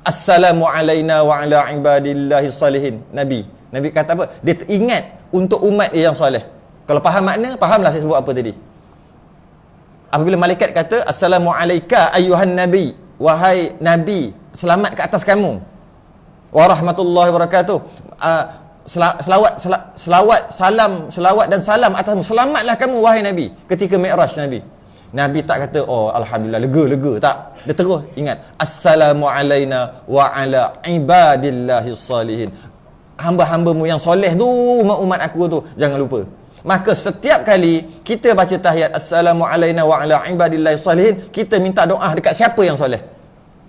Assalamu alayna wa ala ibadillahi salihin. Nabi kata apa? Dia ingat untuk umat dia yang soleh. Kalau faham makna, fahamlah saya sebut apa tadi. Apabila malaikat kata, Assalamu alayka ayyuhan nabi, wahai nabi, selamat ke atas kamu, wa rahmatullahi wabarakatuh, selawat dan salam atasmu, selamatlah kamu wahai Nabi. Ketika Mi'raj Nabi tak kata, oh alhamdulillah, lega, tak. Dia terus ingat, Assalamu alayna wa ala ibadillahi salihin. Hamba-hambamu yang soleh tu, umat aku tu, jangan lupa. Maka setiap kali kita baca tahiyat Assalamu alayna wa ala ibadillahi salihin, kita minta doa dekat siapa yang soleh.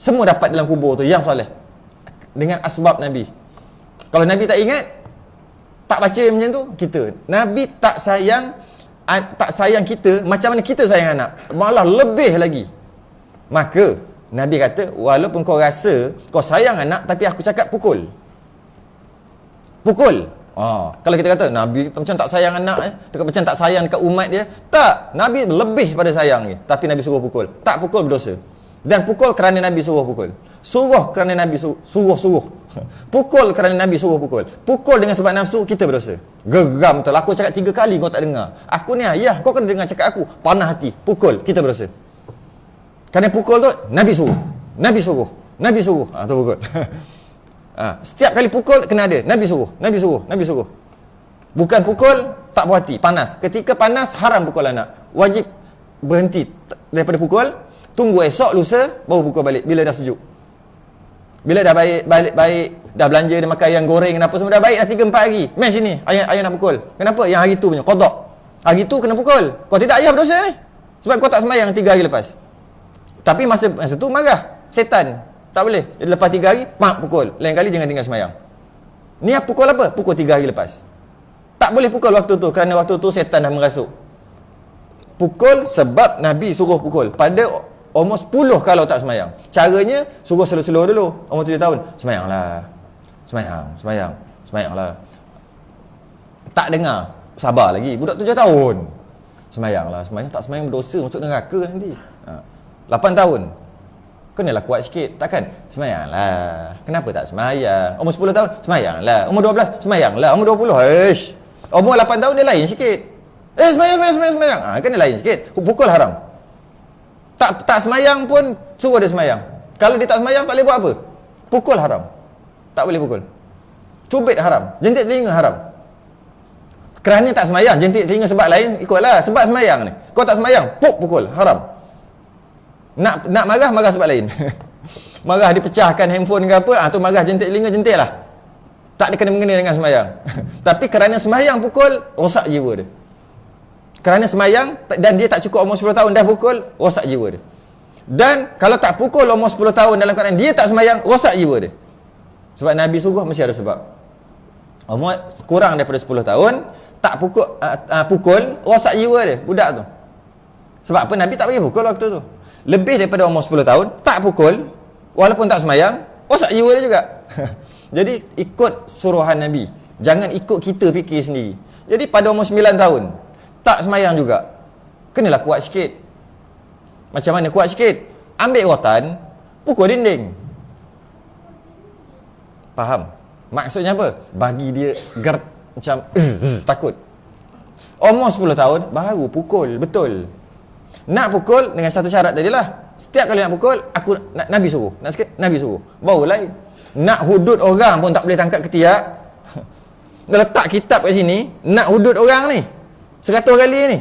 Semua dapat dalam kubur tu yang soleh, dengan asbab Nabi. Kalau Nabi tak ingat, tak baca macam tu, kita. Nabi tak sayang kita macam mana kita sayang anak, malah lebih lagi. Maka Nabi kata, walaupun kau rasa kau sayang anak, tapi aku cakap pukul. Kalau kita kata Nabi macam tak sayang anak, macam tak sayang dekat umat dia, tak. Nabi lebih pada sayang ni, tapi Nabi suruh pukul. Tak pukul berdosa. Dan pukul kerana Nabi suruh pukul. Suruh kerana Nabi suruh. Pukul kerana Nabi suruh pukul. Pukul dengan sebab nafsu, kita berdosa. Geram betul. Aku cakap 3 kali kau tak dengar. Aku ni ayah, kau kena dengar cakap aku. Panah hati. Pukul, kita berdosa. Kerana pukul tu Nabi suruh. Tu pukul. Setiap kali pukul kena ada Nabi suruh. Bukan pukul tak puas hati, panas. Ketika panas, haram pukul anak. Wajib berhenti daripada pukul. Tunggu esok, lusa, baru pukul balik bila dah sejuk. Bila dah baik, dah belanja, dia makan ayam goreng, kenapa semua dah baik dah 3-4 hari. Mai sini, ayah nak pukul. Kenapa? Yang hari tu punya qada. Hari tu kena pukul. Kau tidak, ayah berdosa ni. Sebab kau tak sembahyang 3 hari lepas. Tapi masa tu marah. Setan. Tak boleh. Jadi lepas 3 hari, pukul. Lain kali jangan tinggal sembahyang. Ni pukul apa? Pukul 3 hari lepas. Tak boleh pukul waktu tu, kerana waktu tu setan dah merasuk. Pukul sebab Nabi suruh pukul. Pada umur 10 kalau tak sembahyang. Caranya, suruh slow-slow dulu. Umur 7 tahun. Sembahyanglah. Sembahyanglah. Tak dengar. Sabar lagi. Budak 7 tahun. Sembahyanglah. Sembahyang tak sembahyang berdosa, masuk neraka nanti. 8 tahun. Kenalah kuat sikit. Takkan? Sembahyanglah. Kenapa tak sembahyang? Umur 10 tahun? Sembahyanglah. Umur 12? Sembahyanglah. Umur 20? Umur 8 tahun dia lain sikit. Sembahyang. Kena lain sikit. Pukul haram. Tak sembahyang pun suruh dia sembahyang. Kalau dia tak semayang, tak boleh buat apa? Pukul haram. Tak boleh pukul. Cubit haram. Jentik telinga haram. Kerana tak semayang, jentik telinga sebab lain, ikutlah. Sebab semayang ni. Kau tak semayang, pukul. Haram. Nak marah, marah sebab lain. Marah dipecahkan handphone ke apa, tu marah jentik telinga, jentik lah. Tak ada kena-mengena dengan semayang. Tapi kerana semayang pukul, rosak jiwa dia. Kerana semayang, dan dia tak cukup umur 10 tahun, dah pukul, rosak jiwa dia. Dan kalau tak pukul umur 10 tahun dalam keadaan dia tak semayang, rosak jiwa dia. Sebab Nabi suruh mesti ada sebab. Umur kurang daripada 10 tahun, tak pukul, rosak jiwa dia, budak tu. Sebab apa? Nabi tak bagi pukul waktu tu. Lebih daripada umur 10 tahun, tak pukul, walaupun tak semayang, rosak jiwa dia juga. Jadi ikut suruhan Nabi. Jangan ikut kita fikir sendiri. Jadi pada umur 9 tahun, tak semayang juga, kenalah kuat sikit. Macam mana kuat sikit? Ambil rotan, pukul dinding. Faham? Maksudnya apa? Bagi dia macam takut. Umur 10 tahun baru pukul betul. Nak pukul dengan satu syarat tadilah. Setiap kali nak pukul, Nabi suruh. Nak sikit, Nabi suruh. Baru lain. Nak hudud orang pun tak boleh tangkap ketiak. Dah letak kitab kat sini, nak hudud orang ni 100 kali ni,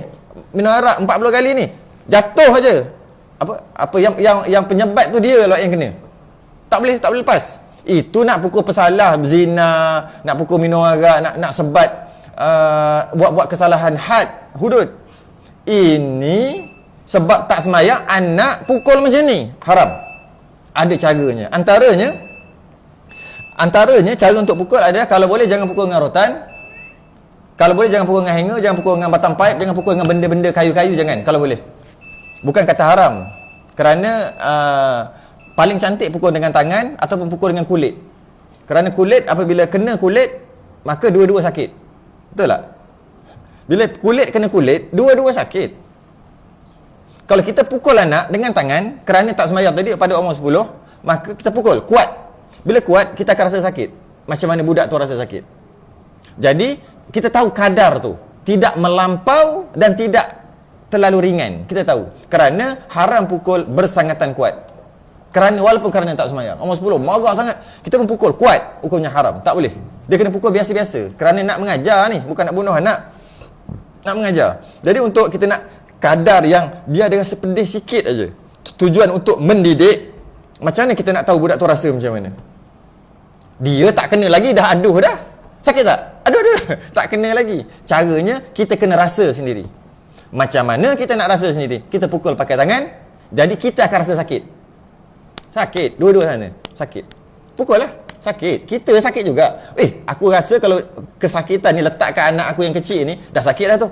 minum arak 40 kali ni, jatuh aja. Apa yang penyebat tu dia lah yang kena. Tak boleh lepas. Itu nak pukul pesalah zina, nak pukul minum arak, nak sebat, buat kesalahan had, hudud. Ini sebab tak semayang, anak pukul macam ni, haram. Ada caranya. Antaranya cara untuk pukul adalah, kalau boleh jangan pukul dengan rotan. Kalau boleh jangan pukul dengan hanger, jangan pukul dengan batang pipe, jangan pukul dengan benda-benda kayu-kayu, jangan, kalau boleh. Bukan kata haram. Kerana paling cantik pukul dengan tangan ataupun pukul dengan kulit. Kerana kulit, apabila kena kulit, maka dua-dua sakit. Betul tak? Bila kulit kena kulit, dua-dua sakit. Kalau kita pukul anak dengan tangan, kerana tak semayang tadi pada umur 10, maka kita pukul, kuat. Bila kuat, kita akan rasa sakit. Macam mana budak tu rasa sakit. Jadi, kita tahu kadar tu. Tidak melampau dan tidak terlalu ringan. Kita tahu. Kerana haram pukul bersangatan kuat. Walaupun kerana tak semayang. Umur 10, marah sangat. Kita pun pukul, kuat. Hukumnya haram. Tak boleh. Dia kena pukul biasa-biasa. Kerana nak mengajar ni. Bukan nak bunuh anak. Nak mengajar. Jadi untuk kita nak kadar yang biar dia rasa pedih sikit aja. Tujuan untuk mendidik. Macam mana kita nak tahu budak tu rasa macam mana? Dia tak kena lagi, dah aduh dah. Sakit tak? Aduh. Tak kena lagi. Caranya, kita kena rasa sendiri. Macam mana kita nak rasa sendiri? Kita pukul pakai tangan, jadi kita akan rasa sakit. Sakit, dua-dua sana. Sakit. Pukul lah. Sakit. Kita sakit juga. Aku rasa kalau kesakitan ni letak kat anak aku yang kecil ni, dah sakit dah tu.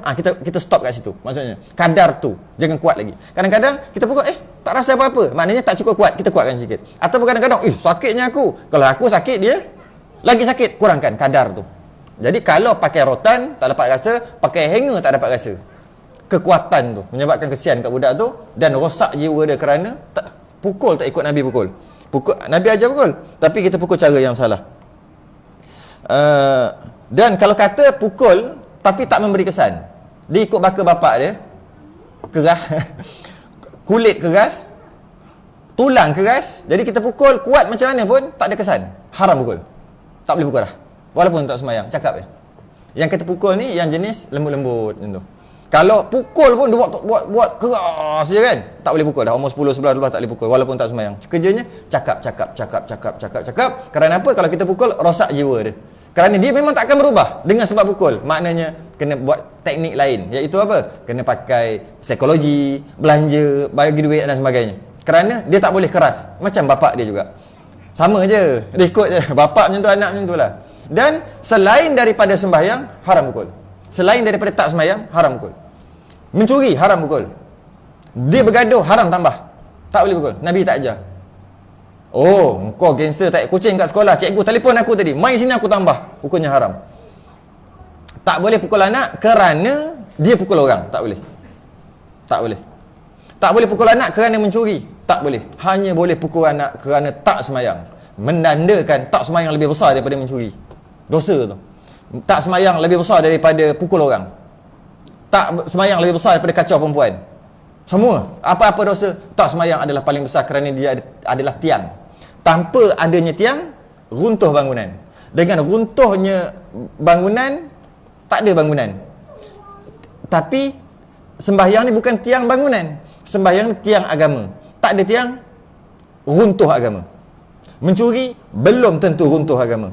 Kita stop kat situ. Maksudnya, kadar tu. Jangan kuat lagi. Kadang-kadang kita pukul, tak rasa apa-apa. Maknanya tak cukup kuat. Kita kuatkan sikit. Ataupun kadang-kadang, sakitnya aku. Kalau aku sakit, dia lagi sakit. Kurangkan kadar tu. Jadi kalau pakai rotan, tak dapat rasa. Pakai hanger, tak dapat rasa. Kekuatan tu menyebabkan kesian kat budak tu dan rosak jiwa dia kerana pukul tak ikut Nabi pukul. Nabi ajar pukul, tapi kita pukul cara yang salah. Dan kalau kata pukul tapi tak memberi kesan, dia ikut baka bapak dia, keras, kulit keras, tulang keras, jadi kita pukul kuat macam mana pun tak ada kesan. Haram pukul. Tak boleh pukul dah. Walaupun tak semayang, cakap dia. Yang kita pukul ni yang jenis lembut-lembut macam tu. Kalau pukul pun dia buat keras je kan. Tak boleh pukul dah. Umur 10, 11, 12 tak boleh pukul walaupun tak semayang. Kerjanya cakap. Kerana apa? Kalau kita pukul, rosak jiwa dia. Kerana dia memang tak akan berubah dengan sebab pukul. Maknanya kena buat teknik lain. Iaitu apa? Kena pakai psikologi, belanja, bagi duit dan sebagainya. Kerana dia tak boleh keras. Macam bapak dia juga. Sama je. Dia ikut je. Bapak macam tu, anak macam tu lah. Dan selain daripada sembahyang, haram pukul. Selain daripada tak semayang, haram pukul. Mencuri, haram pukul. Dia bergaduh, haram tambah. Tak boleh pukul. Nabi tak ajar. Kau gangster tak kucing kat sekolah. Cikgu telefon aku tadi. Mai sini aku tambah. Hukumnya haram. Tak boleh pukul anak kerana dia pukul orang. Tak boleh. Tak boleh. Tak boleh pukul anak kerana mencuri. Tak boleh. Hanya boleh pukul anak kerana tak semayang. Menandakan tak semayang lebih besar daripada mencuri. Dosa tu. Tak semayang lebih besar daripada pukul orang. Tak semayang lebih besar daripada kacau perempuan. Semua. Apa-apa dosa, tak semayang adalah paling besar kerana dia adalah tiang. Tanpa adanya tiang, runtuh bangunan. Dengan runtuhnya bangunan, tak ada bangunan. Tapi sembahyang ni bukan tiang bangunan. Sembahyang ni tiang agama. Tak ada tiang, runtuh agama. Mencuri, belum tentu runtuh agama.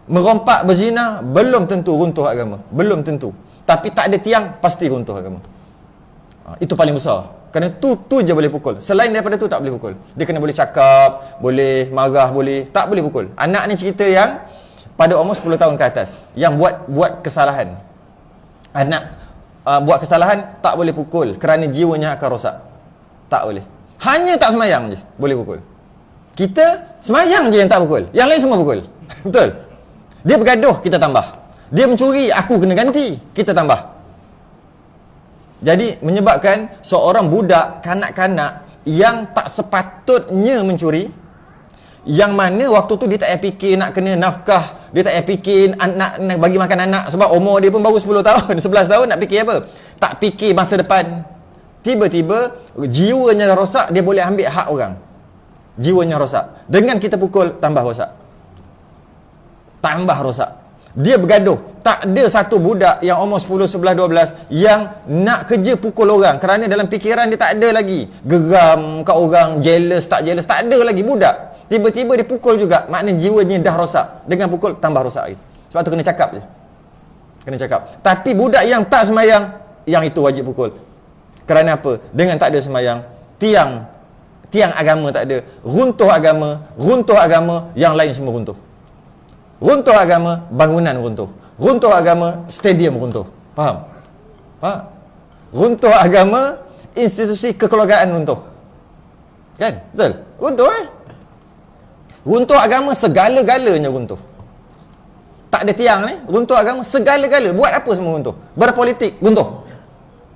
Merompak, berzina, belum tentu runtuh agama. Belum tentu. Tapi tak ada tiang, pasti runtuh agama. Itu paling besar. Kerana tu je boleh pukul. Selain daripada tu tak boleh pukul. Dia kena boleh cakap, boleh marah, boleh, tak boleh pukul. Anak ni cerita yang pada umur 10 tahun ke atas, yang buat kesalahan. Anak buat kesalahan, tak boleh pukul kerana jiwanya akan rosak. Tak boleh. Hanya tak semayang je boleh pukul. Kita semayang je yang tak pukul, yang lain semua pukul. Betul? Dia bergaduh, kita tambah. Dia mencuri, aku kena ganti, kita tambah. Jadi menyebabkan seorang budak kanak-kanak yang tak sepatutnya mencuri, yang mana waktu tu dia tak payah fikir nak kena nafkah, dia tak payah fikir nak bagi makan anak, sebab umur dia pun baru 10 tahun 11 tahun, nak fikir apa? Tak fikir masa depan. Tiba-tiba jiwanya rosak, dia boleh ambil hak orang. Jiwanya rosak. Dengan kita pukul, tambah rosak. Tambah rosak. Dia bergaduh. Tak ada satu budak yang umur 10, 11, 12 yang nak kerja pukul orang, kerana dalam fikiran dia tak ada lagi geram kat orang, jealous, tak ada lagi budak. Tiba-tiba dia pukul juga, maknanya jiwanya dah rosak. Dengan pukul, tambah rosak lagi. Sebab tu kena cakap je. Kena cakap. Tapi budak yang tak semayang, yang itu wajib pukul. Kerana apa? Dengan tak ada semayang, tiang agama tak ada. Runtuh agama, yang lain semua runtuh. Runtuh agama, bangunan runtuh. Runtuh agama, stadium runtuh. Faham? Runtuh agama, institusi kekeluargaan runtuh. Kan? Betul? Runtuh Runtuh agama, segala-galanya runtuh. Tak ada tiang ni, runtuh agama, segala-gala. Buat apa semua runtuh? Berpolitik, runtuh.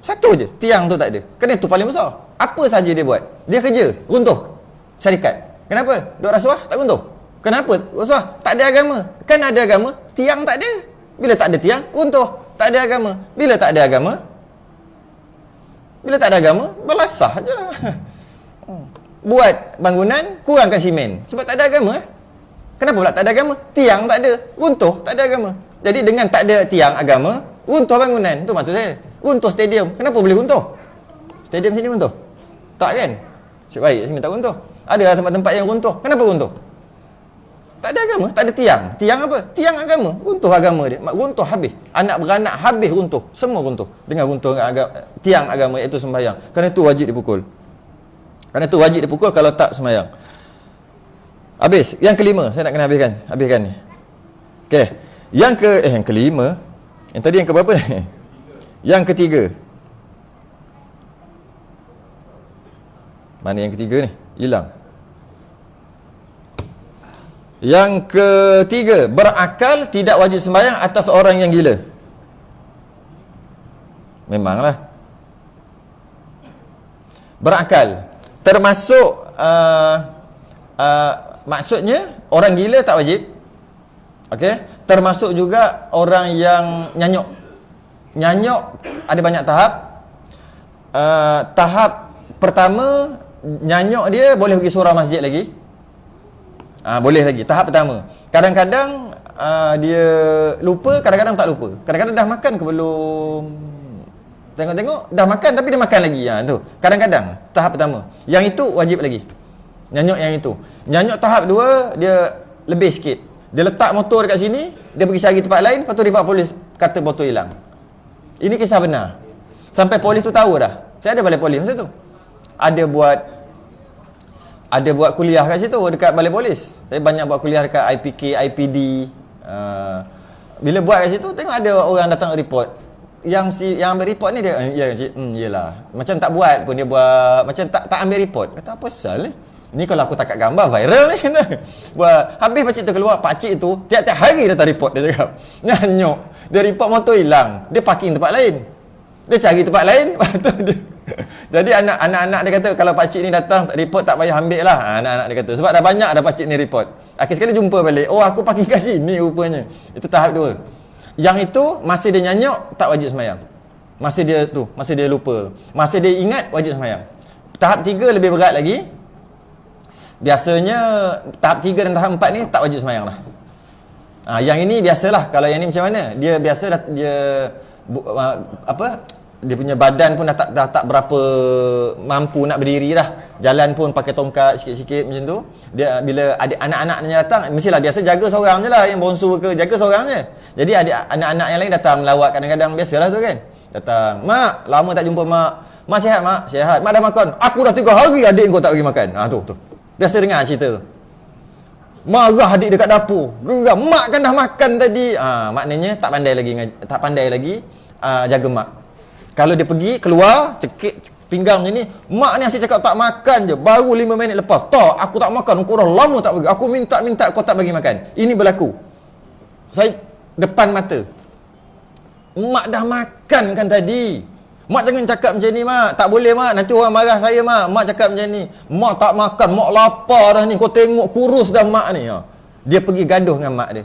Satu je, tiang tu tak ada. Kerana itu paling besar. Apa saja dia buat? Dia kerja, runtuh syarikat. Kenapa? Duk rasuah, tak runtuh. Kenapa? Rasuah, tak ada agama. Kan ada agama, tiang tak ada. Bila tak ada tiang, runtuh. Tak ada agama. Bila tak ada agama, berlasah je lah. Buat bangunan, kurangkan simen. Sebab tak ada agama. Kenapa pula tak ada agama? Tiang tak ada, runtuh, tak ada agama. Jadi dengan tak ada tiang agama, runtuh bangunan. Itu maksud saya. Runtuh stadium. Kenapa boleh runtuh? Stadium sini runtuh? Tak kan? Nasib baik sini tak runtuh. Ada tempat-tempat yang runtuh. Kenapa runtuh? Tak ada agama, tak ada tiang. Tiang apa? Tiang agama. Runtuh agama dia. Runtuh habis. Anak beranak habis runtuh. Semua runtuh. Dengan runtuh tiang agama, iaitu sembahyang. Kerana itu wajib dipukul. Kalau tak sembahyang. Habis. Yang kelima, saya nak kena habiskan ni. Okey. Yang kelima. Yang tadi yang ke berapa ni? Yang ketiga. Mana yang ketiga ni? Hilang. Yang ketiga, berakal tidak wajib sembahyang atas orang yang gila. Memanglah. Berakal termasuk maksudnya orang gila tak wajib. Okey, termasuk juga orang yang nyanyuk. Nyanyuk ada banyak tahap. Tahap pertama, nyanyuk dia boleh pergi surau masjid lagi. Boleh lagi. Tahap pertama. Kadang-kadang dia lupa, kadang-kadang tak lupa. Kadang-kadang dah makan ke belum? Tengok-tengok dah makan tapi dia makan lagi. Tu. Kadang-kadang tahap pertama. Yang itu wajib lagi. Nyanyuk yang itu. Nyanyuk tahap dua, dia lebih sikit. Dia letak motor dekat sini, dia pergi cari tempat lain, lepas tu dia buat polis kata motor hilang. Ini kisah benar. Sampai polis tu tahu dah. Saya ada balai polis masa tu. Ada buat kuliah kat situ, dekat balai polis. Saya banyak buat kuliah dekat IPK, IPD. Bila buat kat situ, tengok ada orang datang report. Yang ambil report ni dia, yelah. Macam tak buat pun dia buat, macam tak ambil report. Kata apa pasal ni? Ni kalau aku takat gambar viral ni. Buat habis pakcik tu keluar, pakcik tu tiap-tiap hari datang report, dia cakap. Nyanyuk. Dia report motor hilang. Dia parking tempat lain. Dia cari tempat lain. Jadi anak-anak dia kata kalau pakcik ni datang report tak payah ambil lah. Anak-anak dia kata sebab dah banyak dah pakcik ni report. Akhir sekali jumpa balik. Oh, aku parking kat sini rupanya. Itu tahap dua. Yang itu masih dia nyanyuk tak wajib sembahyang. Masih dia lupa. Masih dia ingat wajib sembahyang. Tahap tiga lebih berat lagi. biasanya tahap 3 dan tahap 4 ni tak wajib sembahyang lah. Yang ini biasalah. Kalau yang ni macam mana? Dia biasa dia dia punya badan pun dah tak berapa mampu nak berdiri dah. Jalan pun pakai tongkat sikit-sikit macam tu. Dia bila adik anak-anaknya datang, mestilah biasa jaga seorang je lah, yang bongsu ke jaga seorang je. Jadi adik anak-anak yang lain datang melawat kadang-kadang, biasalah tu kan. Datang, "Mak, lama tak jumpa mak. Mak sihat, mak? Sihat. Mak dah makan? Aku dah 3 hari adik kau tak bagi makan." Tu. Biasa dengar cerita tu. Marah adik dekat dapur. Geram, "Mak kan dah makan tadi." Maknanya tak pandai lagi jaga mak. Kalau dia pergi keluar cekik pinggang macam ni, "Mak ni asyik cakap tak makan je, baru 5 minit lepas, tak, aku tak makan, kau dah lama tak bagi, aku minta kau tak bagi makan." Ini berlaku saya depan mata. Mak dah makan kan tadi. Mak jangan cakap macam ni, mak. Tak boleh, mak. Nanti orang marah saya, mak. Mak cakap macam ni. Mak tak makan, mak lapar dah ni. Kau tengok kurus dah mak ni. Dia pergi gaduh dengan mak dia.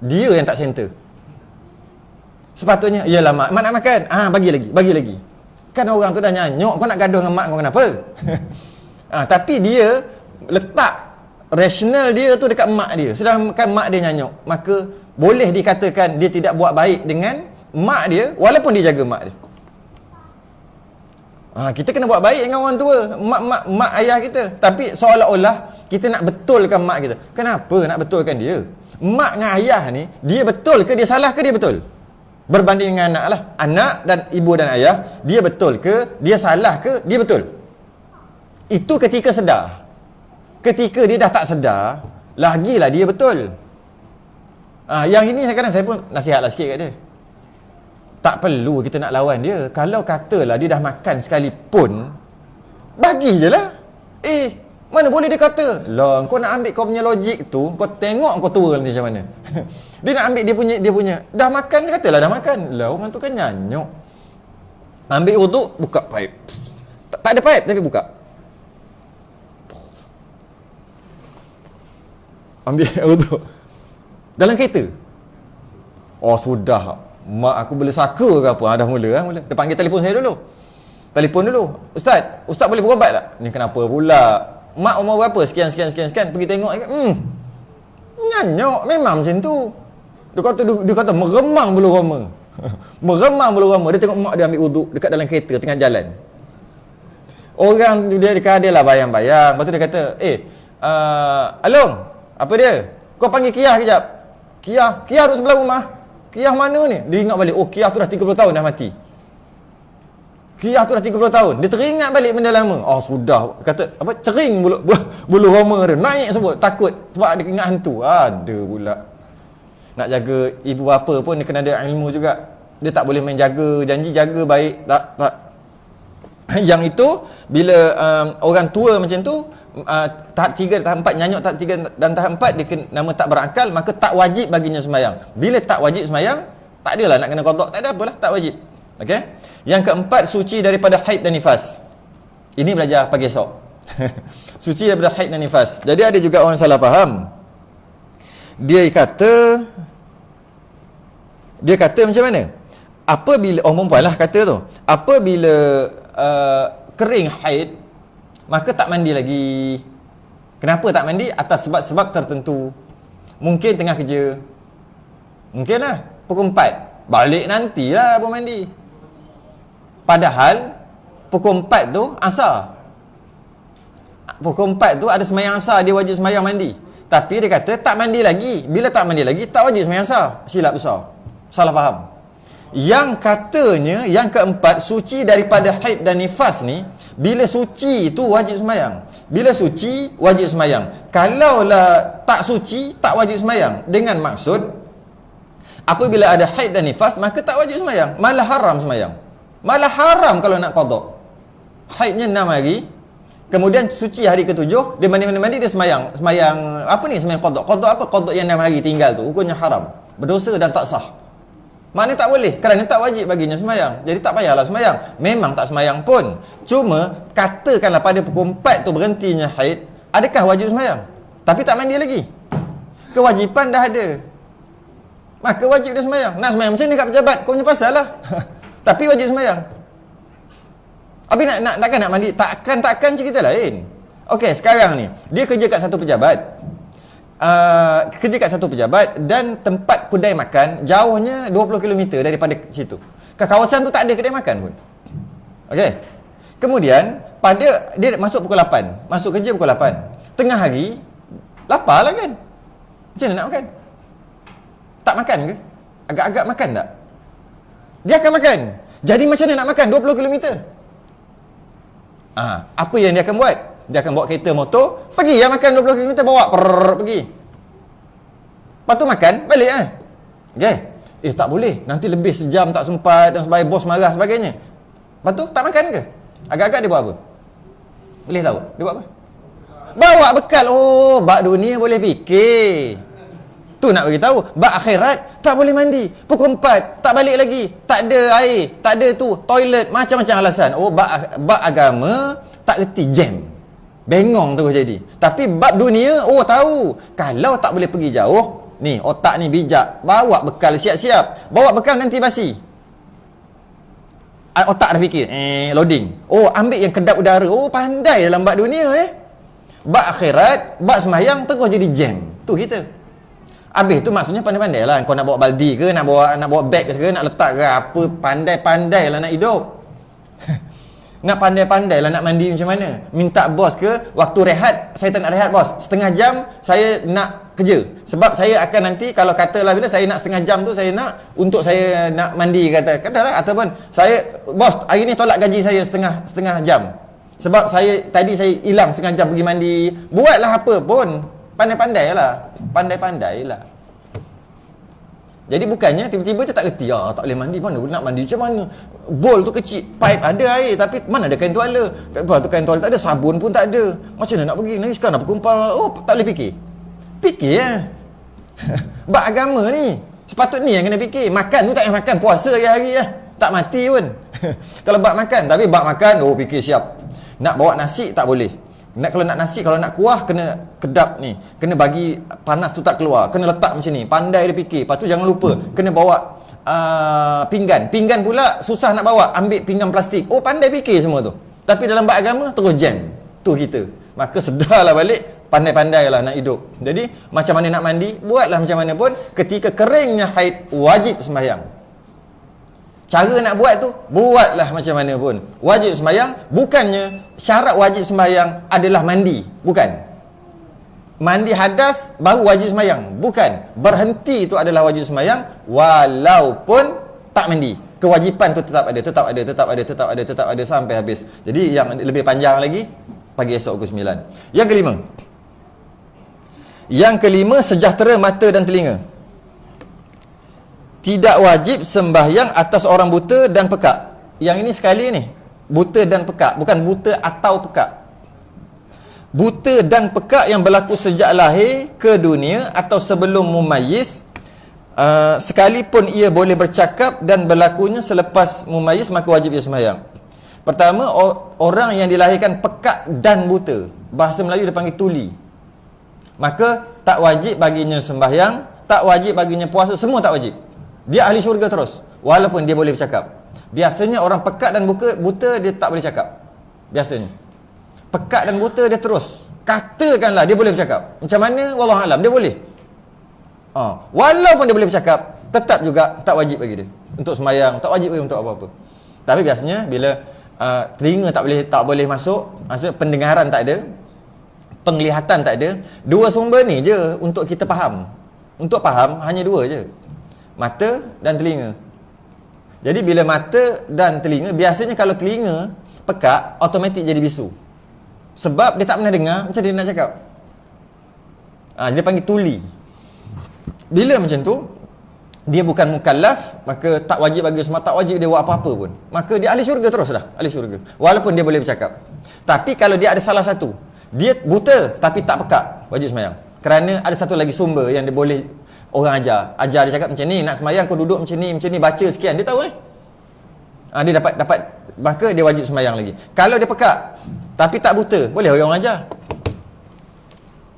Dia yang tak center. Sepatutnya, "Yalah mak, mak nak makan." Bagi lagi. Kan orang tu dah nyanyuk, kau nak gaduh dengan mak kau kenapa? Tapi dia letak rasional dia tu dekat mak dia. Sedangkan mak dia nyanyuk. Maka boleh dikatakan dia tidak buat baik dengan mak dia walaupun dia jaga mak dia. Kita kena buat baik dengan orang tua, mak ayah kita. Tapi seolah-olah kita nak betulkan mak kita. Kenapa nak betulkan dia? Mak dengan ayah ni, dia betul ke dia salah ke dia betul? Berbanding dengan anak lah. Anak dan ibu dan ayah, dia betul ke dia salah ke dia betul? Itu ketika sedar. Ketika dia dah tak sedar, lagilah dia betul. Yang ini kadang-kadang saya pun nasihatlah sikit kat dia. Tak perlu kita nak lawan dia. Kalau katalah dia dah makan sekalipun, bagi je lah. Mana boleh dia kata, "Lah, kau nak ambil kau punya logik tu, kau tengok kau tua nanti macam mana." Dia nak ambil dia punya. Dah makan, dia katalah dah makan. Lah, orang tu kan nyanyuk. Ambil wuduk, buka paip. Tak ada paip tapi buka. Ambil wuduk dalam kereta. Sudah. Mak aku boleh saka ke apa? Dah mula. Dia panggil telefon saya dulu. Ustaz boleh berubat tak? Ni kenapa pula? Mak umur berapa? Sekian. Pergi tengok. Nyanyuk. Memang macam tu. Dia kata meremang bulu roma. Meremang bulu roma. Dia tengok mak dia ambil wuduk dekat dalam kereta tengah jalan. Orang dia lah bayang-bayang. Lepas tu dia kata, Along, apa dia? Kau panggil Kiah kejap. Kiah duduk sebelah rumah. Kiah mana ni? Dia ingat balik, Kiah tu dah 30 tahun dah mati. Kiah tu dah 30 tahun. Dia teringat balik benda lama. Sudah. Kata, cering bulu roma dia. Naik sebut. Takut. Sebab dia ingat hantu. Ada pula. Nak jaga ibu bapa pun dia kena ada ilmu juga. Dia tak boleh main jaga. Janji jaga baik. Tak. Yang itu, bila orang tua macam tu, tahap 3, tahap 4, nyanyuk tahap 3 dan tahap 4, dia nama tak berakal, maka tak wajib baginya sembahyang. Bila tak wajib sembahyang, tak adalah nak kena qada, tak ada apalah, tak wajib. Okey. Yang keempat, suci daripada haid dan nifas. Ini belajar pagi esok. Suci daripada haid dan nifas. Jadi ada juga orang salah faham. Dia kata macam mana? Apabila perempuan lah kata tu, apabila kering haid, maka tak mandi lagi. Kenapa tak mandi? Atas sebab-sebab tertentu. Mungkin tengah kerja. Mungkin lah pukul 4, balik nantilah baru mandi. Padahal pukul 4 tu asar. Pukul 4 tu ada sembahyang asar, dia wajib sembahyang mandi. Tapi dia kata tak mandi lagi. Bila tak mandi lagi, tak wajib sembahyang asar. Silap besar. Salah faham. Yang katanya, yang keempat, suci daripada haid dan nifas ni, bila suci tu wajib sembahyang. Bila suci, wajib sembahyang. Kalaulah tak suci, tak wajib sembahyang. Dengan maksud, apabila ada haid dan nifas, maka tak wajib sembahyang. Malah haram sembahyang. Malah haram kalau nak qada. Haidnya 6 hari, kemudian suci hari ke-7, dia mandi, dia sembahyang. Sembahyang apa ni? Sembahyang qada. Qada apa? Qada yang 6 hari tinggal tu, hukumnya haram. Berdosa dan tak sah. Maknanya tak boleh, kerana tak wajib baginya sembahyang. Jadi tak payahlah sembahyang. Memang tak sembahyang pun. Cuma katakanlah pada pukul 4 tu berhentinya haid, adakah wajib sembahyang? Tapi tak mandi lagi. Kewajipan dah ada. Maka wajib dia sembahyang. Nak sembahyang macam ni kat pejabat, kau punya pasal lah. Tapi wajib sembahyang. Habis takkan nak mandi? Takkan cerita lain. Okey, sekarang ni dia kerja kat satu pejabat. Kerja kat satu pejabat dan tempat kedai makan jauhnya 20 km daripada situ. Kat kawasan tu tak ada kedai makan pun. Okey. Kemudian dia masuk pukul 8, masuk kerja pukul 8. Tengah hari lapar lah kan. Macam mana nak makan? Tak makan ke? Agak-agak makan tak? Dia akan makan. Jadi macam mana nak makan 20 km? Apa yang dia akan buat? Dia akan bawa kereta motor, pergi yang makan 20 km, bawa pergi. Lepas tu makan, balik kan? Okay. Tak boleh, nanti lebih sejam tak sempat dan sebagainya, bos marah sebagainya. Lepas tu tak makan ke? Agak-agak dia buat apa? Boleh tahu? Dia buat apa? Bawa bekal. Oh, bak dunia boleh fikir. Tu nak beritahu. Bak akhirat tak boleh mandi. Pukul 4 tak balik lagi. Tak ada air, tak ada tu, toilet, macam-macam alasan. Oh, bak agama tak reti jam. Bengong terus jadi. Tapi bab dunia, oh tahu. Kalau tak boleh pergi jauh, ni otak ni bijak. Bawa bekal siap-siap. Bawa bekal nanti basi. Otak dah fikir, loading. Oh, ambil yang kedap udara. Oh, pandai dalam bab dunia Bab akhirat, bab sembahyang terus jadi jam. Tu kita. Habis tu maksudnya pandai-pandai lah. Kau nak bawa baldi ke, nak bawa beg ke, nak letak ke apa, pandai-pandai lah nak hidup. Nak pandai-pandai lah nak mandi macam mana. Minta bos ke, waktu rehat, saya tak nak rehat bos. Setengah jam saya nak kerja. Sebab saya akan nanti, kalau katalah bila saya nak setengah jam tu, saya nak untuk saya nak mandi katalah. Ataupun saya, bos hari ni tolak gaji saya setengah jam. Sebab tadi saya hilang setengah jam pergi mandi. Buatlah apa pun. Pandai-pandai lah. Pandai-pandai lah. Jadi bukannya tiba-tiba je tak reti. Tak boleh mandi. Mana nak mandi macam mana? Bowl tu kecil. Pipe ada air. Tapi mana ada kain tuala? Lepas tu kain tuala tak ada. Sabun pun tak ada. Macam mana nak pergi? Nanti sekarang nak berkumpul. Oh, tak boleh fikir. Fikir Bab agama ni. Sepatutnya yang kena fikir. Makan tu tak payah makan. Puasa hari-hari tak mati pun. Kalau bab makan. Tapi bab makan, fikir siap. Nak bawa nasi tak boleh. Kalau nak nasi, kalau nak kuah, kena kedap ni. Kena bagi panas tu tak keluar. Kena letak macam ni. Pandai dia fikir. Lepas tu jangan lupa, kena bawa pinggan. Pinggan pula susah nak bawa. Ambil pinggan plastik. Oh, pandai fikir semua tu. Tapi dalam bab agama, terus jam. Tu kita. Maka sedarlah balik. Pandai-pandai lah nak hidup. Jadi, macam mana nak mandi, buatlah macam mana pun. Ketika keringnya haid, wajib sembahyang. Cara nak buat tu, buatlah macam mana pun. Wajib sembahyang, bukannya syarat wajib sembahyang adalah mandi. Bukan. Mandi hadas, baru wajib sembahyang. Bukan. Berhenti itu adalah wajib sembahyang, walaupun tak mandi. Kewajipan tu tetap ada sampai habis. Jadi yang lebih panjang lagi, pagi esok pukul 9. Yang kelima, sejahtera mata dan telinga. Tidak wajib sembahyang atas orang buta dan pekak. Yang ini sekali ni, buta dan pekak, bukan buta atau pekak. Buta dan pekak yang berlaku sejak lahir ke dunia atau sebelum mumayyiz, sekalipun ia boleh bercakap dan berlakunya selepas mumayyiz, maka wajib ia sembahyang. Pertama, orang yang dilahirkan pekak dan buta, bahasa Melayu dia panggil tuli, maka tak wajib baginya sembahyang, tak wajib baginya puasa, semua tak wajib. Dia ahli syurga terus, walaupun dia boleh bercakap. Biasanya orang pekat dan buta dia tak boleh cakap. Biasanya pekat dan buta dia terus. Katakanlah dia boleh bercakap. Macam mana? Wallahualam, dia boleh. Walaupun dia boleh bercakap, tetap juga tak wajib bagi dia untuk sembahyang, tak wajib bagi untuk apa-apa. Tapi biasanya bila telinga tak boleh masuk, maksudnya pendengaran tak ada, penglihatan tak ada, dua sumber ni je untuk kita faham. Untuk faham hanya dua je, mata dan telinga. Jadi bila mata dan telinga, biasanya kalau telinga pekak, automatik jadi bisu. Sebab dia tak pernah dengar, macam dia nak cakap. Dia panggil tuli. Bila macam tu, dia bukan mukallaf, maka tak wajib bagi semua, tak wajib dia buat apa-apa pun. Maka dia ahli syurga terus dah, ahli syurga. Walaupun dia boleh bercakap. Tapi kalau dia ada salah satu, dia buta tapi tak pekak, wajib sembahyang. Kerana ada satu lagi sumber yang dia boleh orang ajar dia cakap macam ni, nak sembahyang kau duduk macam ni, baca sekian, dia tahu ni. Dia dapat, maka dia wajib sembahyang lagi. Kalau dia pekak tapi tak buta, boleh orang ajar.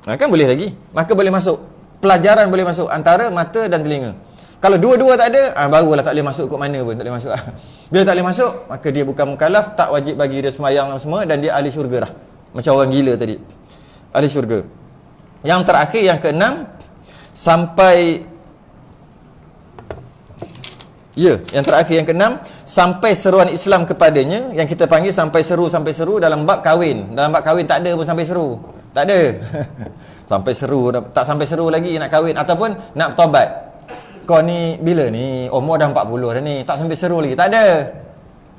Kan boleh lagi. Maka boleh masuk. Pelajaran boleh masuk antara mata dan telinga. Kalau dua-dua tak ada, barulah tak boleh masuk kot mana pun, tak boleh masuk. Bila tak boleh masuk, maka dia bukan mukallaf, tak wajib bagi dia sembahyang semua dan dia ahli syurga dah. Macam orang gila tadi. Ahli syurga. Yang terakhir, yang keenam, sampai yang terakhir, yang keenam, sampai seruan Islam kepadanya, yang kita panggil sampai seru dalam bab kahwin. Dalam bab kahwin tak ada pun sampai seru. Tak ada. Sampai seru, tak sampai seru lagi nak kahwin ataupun nak bertaubat. Kau ni bila ni? Umur dah 40 dah ni, tak sampai seru lagi. Tak ada.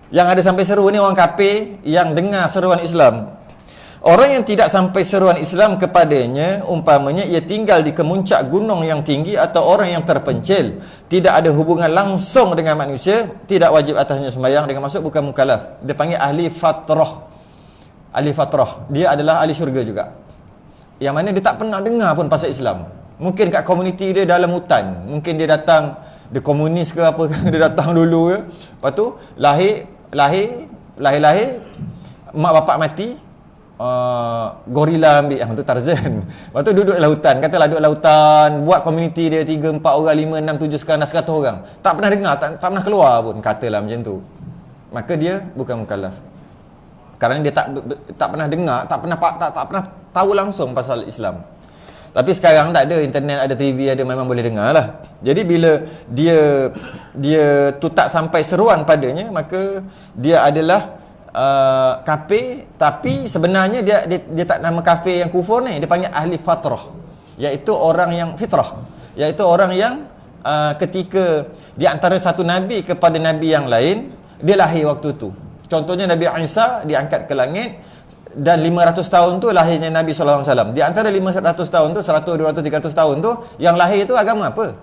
Yang ada sampai seru ni orang kafir yang dengar seruan Islam. Orang yang tidak sampai seruan Islam kepadanya, umpamanya ia tinggal di kemuncak gunung yang tinggi atau orang yang terpencil, tidak ada hubungan langsung dengan manusia, tidak wajib atasnya sembahyang, dengan maksud bukan mukallaf. Dia panggil ahli fatrah. Ahli fatrah, dia adalah ahli syurga juga. Yang mana dia tak pernah dengar pun pasal Islam. Mungkin kat komuniti dia dalam hutan, mungkin dia datang, dia komunis ke apa, dia datang dulu ke. Lepas tu lahir mak bapak mati, gorila ambil, tu Tarzan. Lepas tu duduk dalam hutan, katalah duduk dalam hutan, buat komuniti dia 3, 4 orang, 5, 6, 7, sekarang dah 100 orang. Tak pernah dengar, tak pernah keluar pun, katalah macam tu. Maka dia bukan mukallaf. Kerana dia tak pernah dengar, tak pernah tahu langsung pasal Islam. Tapi sekarang tak ada, internet ada, TV ada, memang boleh dengar lah. Jadi bila dia tu tak sampai seruan padanya, maka dia adalah kafir. Tapi sebenarnya dia tak nama kafir yang kufur ni, dia panggil ahli fatrah, iaitu orang yang fitrah, iaitu orang yang ketika di antara satu nabi kepada nabi yang lain, dia lahir waktu tu. Contohnya Nabi Isa diangkat ke langit, dan 500 tahun tu lahirnya Nabi SAW. Di antara 500 tahun tu, 100, 200, 300 tahun tu, yang lahir tu agama apa?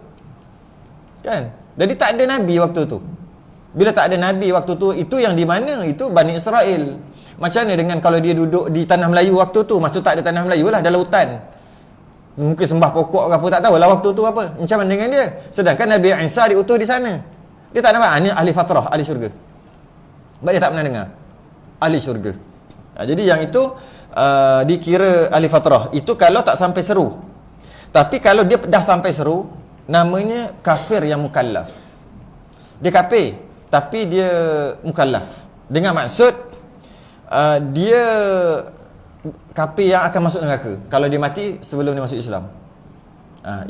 Kan? Jadi tak ada Nabi waktu tu. Bila tak ada Nabi waktu tu, itu yang di mana? Itu Bani Israel. Macam mana dengan kalau dia duduk di tanah Melayu waktu tu? Maksud tak ada tanah Melayu lah, dalam hutan. Mungkin sembah pokok ke apa, tak tahulah waktu tu apa. Macam mana dengan dia? Sedangkan Nabi Isa diutus di sana. Dia tak nampak, ini ahli fatrah, ahli syurga. Sebab dia tak pernah dengar ahli syurga. Jadi yang itu dikira ahli fatrah. Itu kalau tak sampai seru. Tapi kalau dia dah sampai seru, namanya kafir yang mukallaf. Dia kafir, tapi dia mukallaf. Dengan maksud dia kafir yang akan masuk neraka kalau dia mati sebelum dia masuk Islam.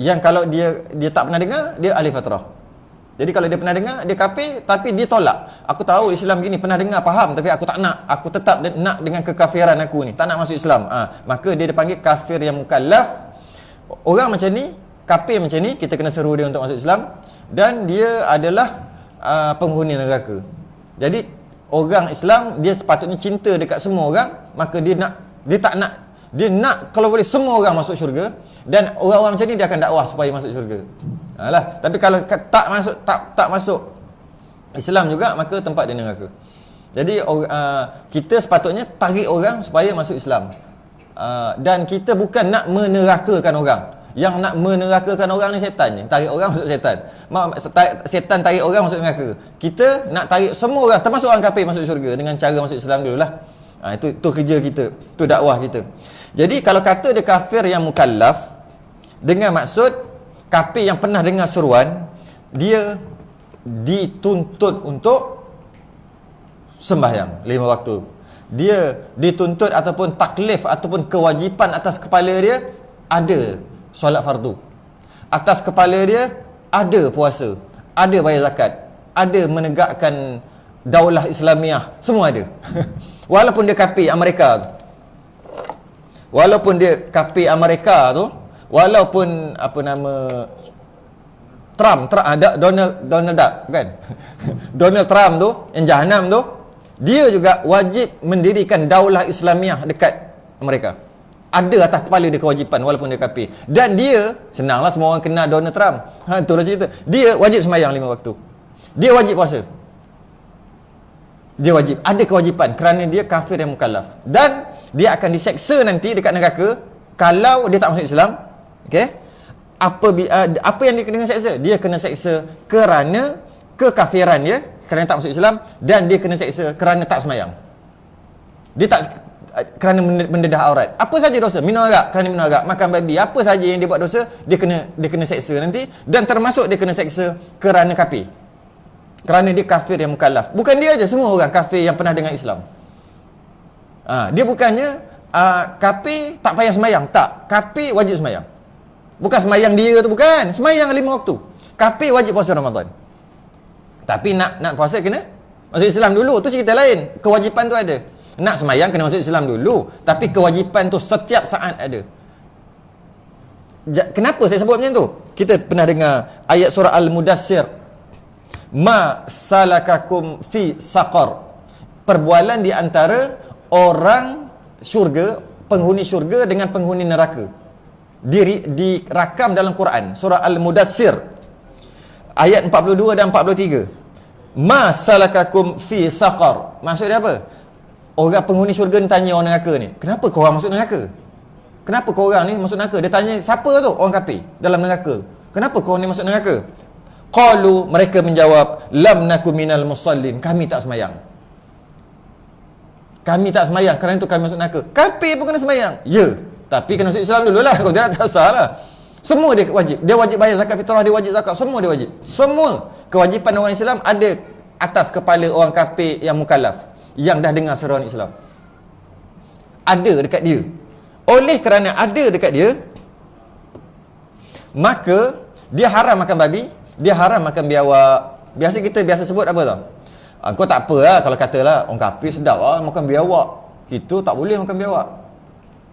Yang kalau dia tak pernah dengar, dia ahli fatrah. Jadi kalau dia pernah dengar, dia kafir, tapi dia tolak. Aku tahu Islam gini, pernah dengar, faham, tapi aku tak nak. Aku tetap nak dengan kekafiran aku ni, tak nak masuk Islam. Maka dia dipanggil kafir yang mukallaf. Orang macam ni, kafir macam ni, kita kena seru dia untuk masuk Islam. Dan dia adalah penghuni neraka. Jadi orang Islam, dia sepatutnya cinta dekat semua orang. Maka dia nak kalau boleh semua orang masuk syurga. Dan orang-orang macam ni dia akan dakwah supaya masuk syurga. Tapi kalau tak masuk Islam juga, maka tempat dia neraka. Jadi kita sepatutnya tarik orang supaya masuk Islam. Dan kita bukan nak menerakakan orang. Yang nak menerakakan orang ni setan je. Tarik orang masuk setan. Setan tarik orang masuk neraka. Kita nak tarik semua orang, termasuk orang kafir, masuk syurga dengan cara masuk Islam dululah. Itu kerja kita, itu dakwah kita. Jadi kalau kata dia kafir yang mukallaf, dengan maksud kafir yang pernah dengar seruan, dia dituntut untuk sembahyang 5 waktu. Dia dituntut ataupun taklif ataupun kewajipan atas kepala dia ada solat fardu. Atas kepala dia ada puasa, ada bayar zakat, ada menegakkan daulah Islamiah, semua ada. Walaupun dia kafir Amerika tu. Walaupun dia kafir Amerika tu, walaupun apa nama Trump ada Donald Duck kan. Donald Trump tu yang jahanam tu, dia juga wajib mendirikan daulah Islamiah dekat Amerika. Ada atas kepala dia kewajipan walaupun dia kafir. Dan dia, senanglah semua orang kenal Donald Trump. Itulah cerita. Dia wajib sembahyang 5 waktu. Dia wajib puasa. Dia wajib, ada kewajipan kerana dia kafir yang mukallaf. Dan dia akan diseksa nanti dekat neraka kalau dia tak masuk Islam. Okey? Apa yang dia kena seksa? Dia kena seksa kerana kekafiran dia, kerana tak masuk Islam, dan dia kena seksa kerana tak sembahyang. Dia tak kerana mendedah aurat. Apa saja dosa, minum arak, kerana minum arak, makan babi, apa saja yang dia buat dosa, dia kena seksa nanti, dan termasuk dia kena seksa kerana kafir. Kerana dia kafir yang mukallaf. Bukan dia aja, semua orang kafir yang pernah dengar Islam. Dia bukannya kafir tak payah semayang. Tak, kafir wajib semayang. Bukan semayang dia tu, bukan. Semayang 5 waktu. Kafir wajib puasa Ramadan. Tapi nak puasa kena masuk Islam dulu, tu cerita lain. Kewajipan tu ada. Nak semayang kena masuk Islam dulu, tapi kewajipan tu setiap saat ada. Kenapa saya sebut macam tu? Kita pernah dengar ayat surah Al-Mudassir, ma salakakum fi saqar. Perbualan di antara orang syurga, penghuni syurga dengan penghuni neraka, dirakam dalam Quran, surah Al-Mudassir ayat 42 dan 43. Ma salakakum fi saqar. Maksud dia apa? Orang penghuni syurga ni tanya orang neraka ni, kenapa kau orang masuk neraka? Kenapa kau orang ni masuk neraka? Dia tanya siapa tu? Orang kafir dalam neraka. Kenapa kau ni masuk neraka? Qalu, mereka menjawab, lam naku minal musallin. Kami tak semayang. Kami tak semayang, kerana itu kami masuk neraka. Kafir pun kena semayang. Ya, tapi kena masuk Islam dululah. Kalau tidak, tak sah lah. Semua dia wajib. Dia wajib bayar zakat fitrah, dia wajib zakat. Semua dia wajib. Semua kewajipan orang Islam ada atas kepala orang kafir yang mukallaf, yang dah dengar seruan Islam. Ada dekat dia. Oleh kerana ada dekat dia, maka dia haram makan babi, dia haram makan biawak. Kita biasa sebut apa tau? Kau tak apa lah kalau katalah orang kafir sedap lah makan biawak. Kita tak boleh makan biawak.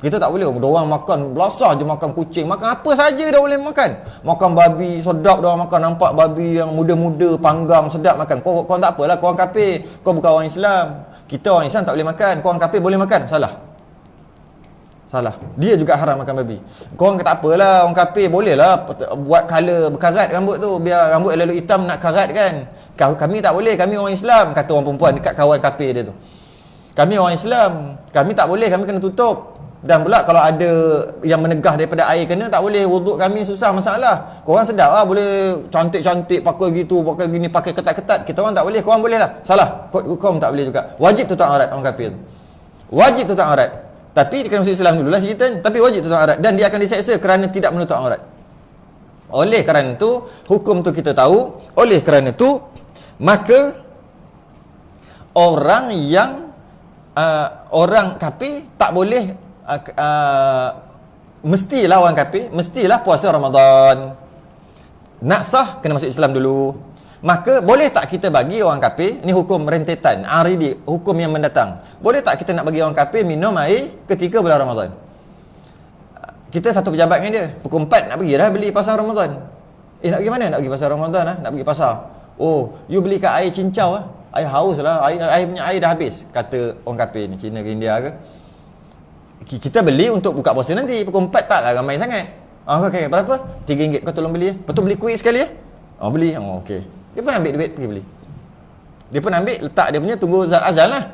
Kita tak boleh. Diorang makan belasah je, makan kucing, makan apa saja dah boleh makan. Makan babi sedap, diorang makan, nampak babi yang muda-muda panggang sedap makan. Kau tak apalah, kau orang kafir, kau bukan orang Islam. Kita orang Islam tak boleh makan, kau orang kafir boleh makan. Salah. Dia juga haram makan babi. Kau orang tak apalah, orang kafir boleh lah buat color, berkarat rambut tu, biar rambut lalu hitam nak karat kan. Kami tak boleh, kami orang Islam, kata orang perempuan dekat kawan kafir dia tu. Kami orang Islam, kami tak boleh, kami kena tutup. Dan pula kalau ada yang menegah daripada air kena, tak boleh, wuduk kami susah, masalah. Korang sedap lah, boleh cantik-cantik pakai gitu, pakai gini, pakai ketat-ketat. Kita orang tak boleh, korang boleh lah. Salah, korang tak boleh juga. Wajib tutup aurat orang kafir tu. Wajib tutup aurat. Tapi dia kena masuk Islam dulu lah cerita, tapi wajib tutup aurat. Dan dia akan diseksa kerana tidak menutup aurat. Oleh kerana itu, hukum tu kita tahu. Oleh kerana itu, maka orang yang orang kafir tak boleh mestilah orang kafir mestilah puasa Ramadan. Nak sah kena masuk Islam dulu. Maka boleh tak kita bagi orang kafir, ni hukum rentetan aridi, hukum yang mendatang, boleh tak kita nak bagi orang kafir minum air ketika bulan Ramadan? Kita satu pejabat dengan dia, pukul 4 nak pergi dah beli pasar Ramadan. Nak pergi mana? Nak pergi pasar Ramadan lah, nak pergi pasar. Oh, you beli kat air cincau lah, air haus lah, air punya air dah habis, kata orang kafir ni, Cina ke India ke. Kita beli untuk buka puasa nanti, pukul 4 taklah ramai sangat. Okay, berapa? RM3 kau tolong beli. Betul beli kuih sekali ya? Beli. Okey. Dia pun ambil duit pergi beli. Dia pun ambil, letak dia punya, tunggu azan lah.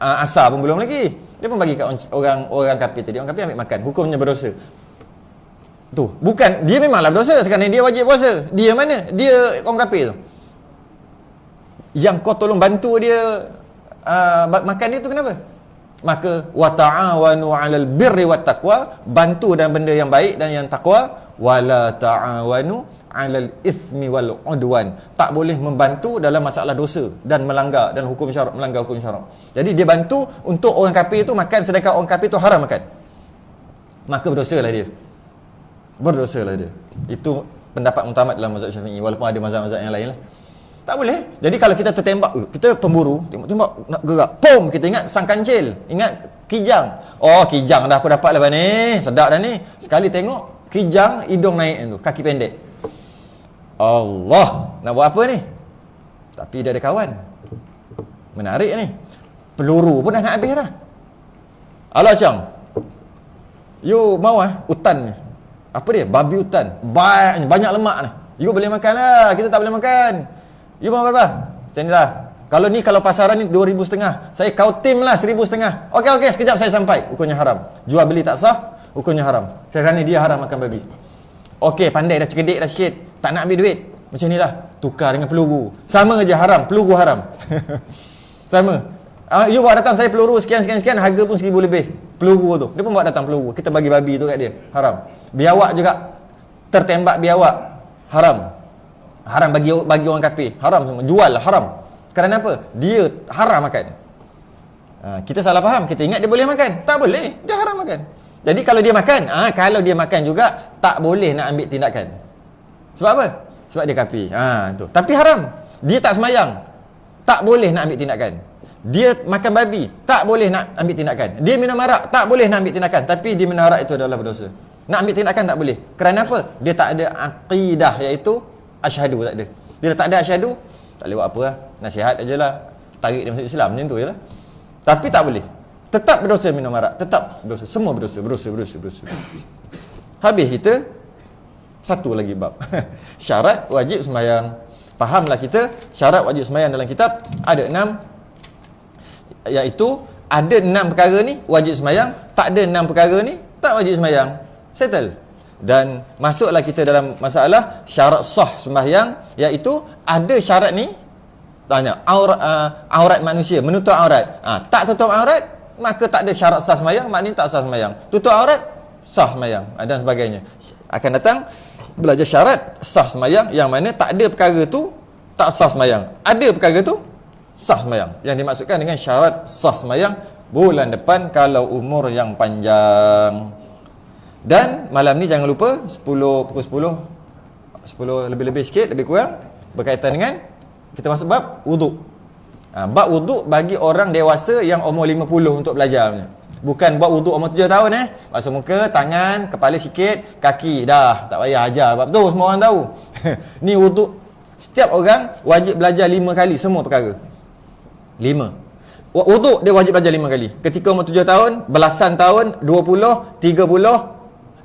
Asar pun belum lagi. Dia pun bagi kat orang kafir tadi. Orang kafir ambil makan. Hukumnya berdosa. Tu, bukan, dia memanglah berdosa sekarang dia wajib puasa. Dia mana? Dia orang kafir tu. Yang kau tolong bantu dia makan dia tu kenapa? Maka wa ta'awanu 'alal birri wat taqwa, bantu dan benda yang baik dan yang takwa, wala ta'awanu 'alal itsmi wal 'udwan, tak boleh membantu dalam masalah dosa dan melanggar dan hukum syarak, melanggar hukum syarak. Jadi dia bantu untuk orang kafir tu makan sedangkan orang kafir tu haram makan. Maka berdosalah dia. Itu pendapat mutamat dalam mazhab Syafi'i, walaupun ada mazhab-mazhab yang lain lah. Tak boleh. Jadi kalau kita tertembak, kita pemburu, tembak nak gerak, pom, kita ingat sang kancil, ingat kijang. Kijang dah aku dapat lepas ni, sedap dah ni. Sekali tengok kijang, hidung naik tu, kaki pendek. Allah, nak buat apa ni? Tapi dia ada kawan. Menarik ni. Peluru pun dah nak habis dah. Alah Syang, you mau hutan ni. Apa dia? Babi hutan. Banyak lemak ni. You boleh makan lah, kita tak boleh makan. You mau berapa? Sinilah. Kalau pasaran ni 2,500. Saya kau tim lah 1,500. Okey, sekejap saya sampai. Hukumnya haram. Jual beli tak sah, hukumnya haram. Kerana dia haram makan babi. Okey, pandai dah, cerdik dah sikit. Tak nak ambil duit. Macam ni lah. Tukar dengan peluru. Sama je haram. Peluru haram. Sama. You bawa datang saya peluru sekian, harga pun 1,000 lebih. Peluru tu. Dia pun bawa datang peluru. Kita bagi babi tu kat dia. Haram. Biawak juga. Tertembak biawak. Haram. Haram bagi orang kafir. Haram semua. Jual haram. Kerana apa? Dia haram makan. Kita salah faham, kita ingat dia boleh makan. Tak boleh, dia haram makan. Jadi kalau dia makan, kalau dia makan juga tak boleh nak ambil tindakan. Sebab apa? Sebab dia kafir. Tu. Tapi haram. Dia tak semayang, tak boleh nak ambil tindakan. Dia makan babi, tak boleh nak ambil tindakan. Dia minum arak, tak boleh nak ambil tindakan. Tapi dia minum arak itu adalah berdosa. Nak ambil tindakan tak boleh. Kerana apa? Dia tak ada aqidah, iaitu asyhadu, tak ada. Dia tak ada asyhadu, tak boleh buat apa lah. Nasihat ajalah, tarik dia masuk Islam, macam tu je lah. Tapi tak boleh. Tetap berdosa minum arak, tetap berdosa. Semua berdosa. Habis kita satu lagi bab. Syarat wajib sembahyang. Fahamlah kita, syarat wajib sembahyang dalam kitab ada 6, iaitu ada 6 perkara ni wajib sembahyang, tak ada 6 perkara ni tak wajib sembahyang. Settle. Dan masuklah kita dalam masalah syarat sah sembahyang, iaitu ada syarat ni tanya aurat manusia, menutup aurat. Tak tutup aurat, maka tak ada syarat sah sembahyang, maknanya tak sah sembahyang. Tutup aurat, sah sembahyang, dan sebagainya. Akan datang belajar syarat sah sembahyang, yang mana tak ada perkara tu tak sah sembahyang, ada perkara tu sah sembahyang. Yang dimaksudkan dengan syarat sah sembahyang, bulan depan kalau umur yang panjang. Dan malam ni jangan lupa pukul 10 lebih-lebih sikit, lebih kurang, berkaitan dengan kita masuk bab wuduk. Bab wuduk bagi orang dewasa yang umur 50 untuk belajar punya. Bukan buat wuduk umur 7 tahun basuh muka, tangan, kepala sikit, kaki, dah tak payah ajar bab tu, semua orang tahu. Ni wuduk setiap orang wajib belajar 5 kali semua perkara. 5. Wuduk dia wajib belajar 5 kali. Ketika umur 7 tahun, belasan tahun, 20, 30,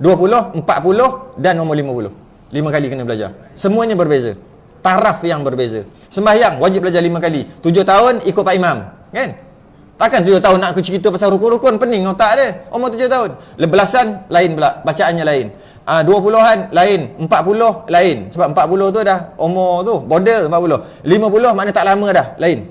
20, 40 dan umur 50. 5 kali kena belajar. Semuanya berbeza. Taraf yang berbeza. Sembahyang wajib belajar 5 kali. 7 tahun ikut Pak Imam, kan? Takkan 7 tahun nak aku cerita pasal rukun-rukun, pening otak dia. Umur 7 tahun. Belasan lain pula, bacaannya lain. 20-an lain, 40 lain. Sebab 40 tu dah umur tu, border 40. 50 makna tak lama dah, lain.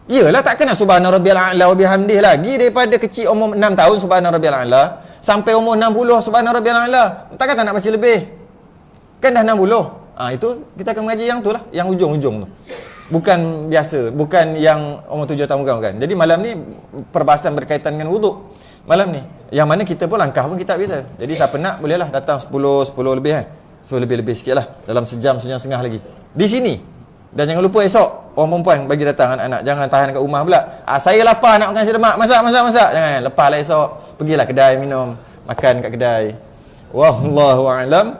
Iyalah, tak kena subhana rabbiyal a'la wa bihamdih lagi daripada kecil umur 6 tahun subhana rabbiyal a'la sampai umur 60 subhana rabbiyal a'la. Takkan tak nak baca lebih? Kan dah 60. Itu kita akan mengaji yang tu lah, yang ujung-ujung tu. Bukan biasa, bukan yang umur 7 tahun bukan. Jadi malam ni perbahasan berkaitan dengan wuduk. Malam ni, yang mana kita pun langkah pun kitab kita. Jadi siapa nak bolehlah datang 10 lebih 10 lebih sikit lah. Dalam sejam setengah lagi. Di sini. Dan jangan lupa esok orang perempuan bagi datang anak-anak. Jangan tahan kat rumah pula. Saya lapar nak makan nasi lemak. Masak. Jangan. Lepaslah esok. Pergilah kedai minum. Makan kat kedai. Wallahu a'lam.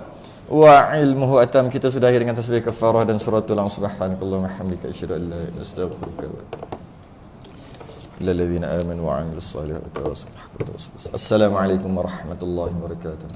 Wa ilmuhu atam. Kita sudahi dengan tasbih kafarah dan suratul ang subhanakallahumma hamdika asyhadu an la ilaha illa anta astaghfiruka wa atubu ilaik. Lilladzina amanu wa 'amilus salihati. Assalamualaikum warahmatullahi wabarakatuh.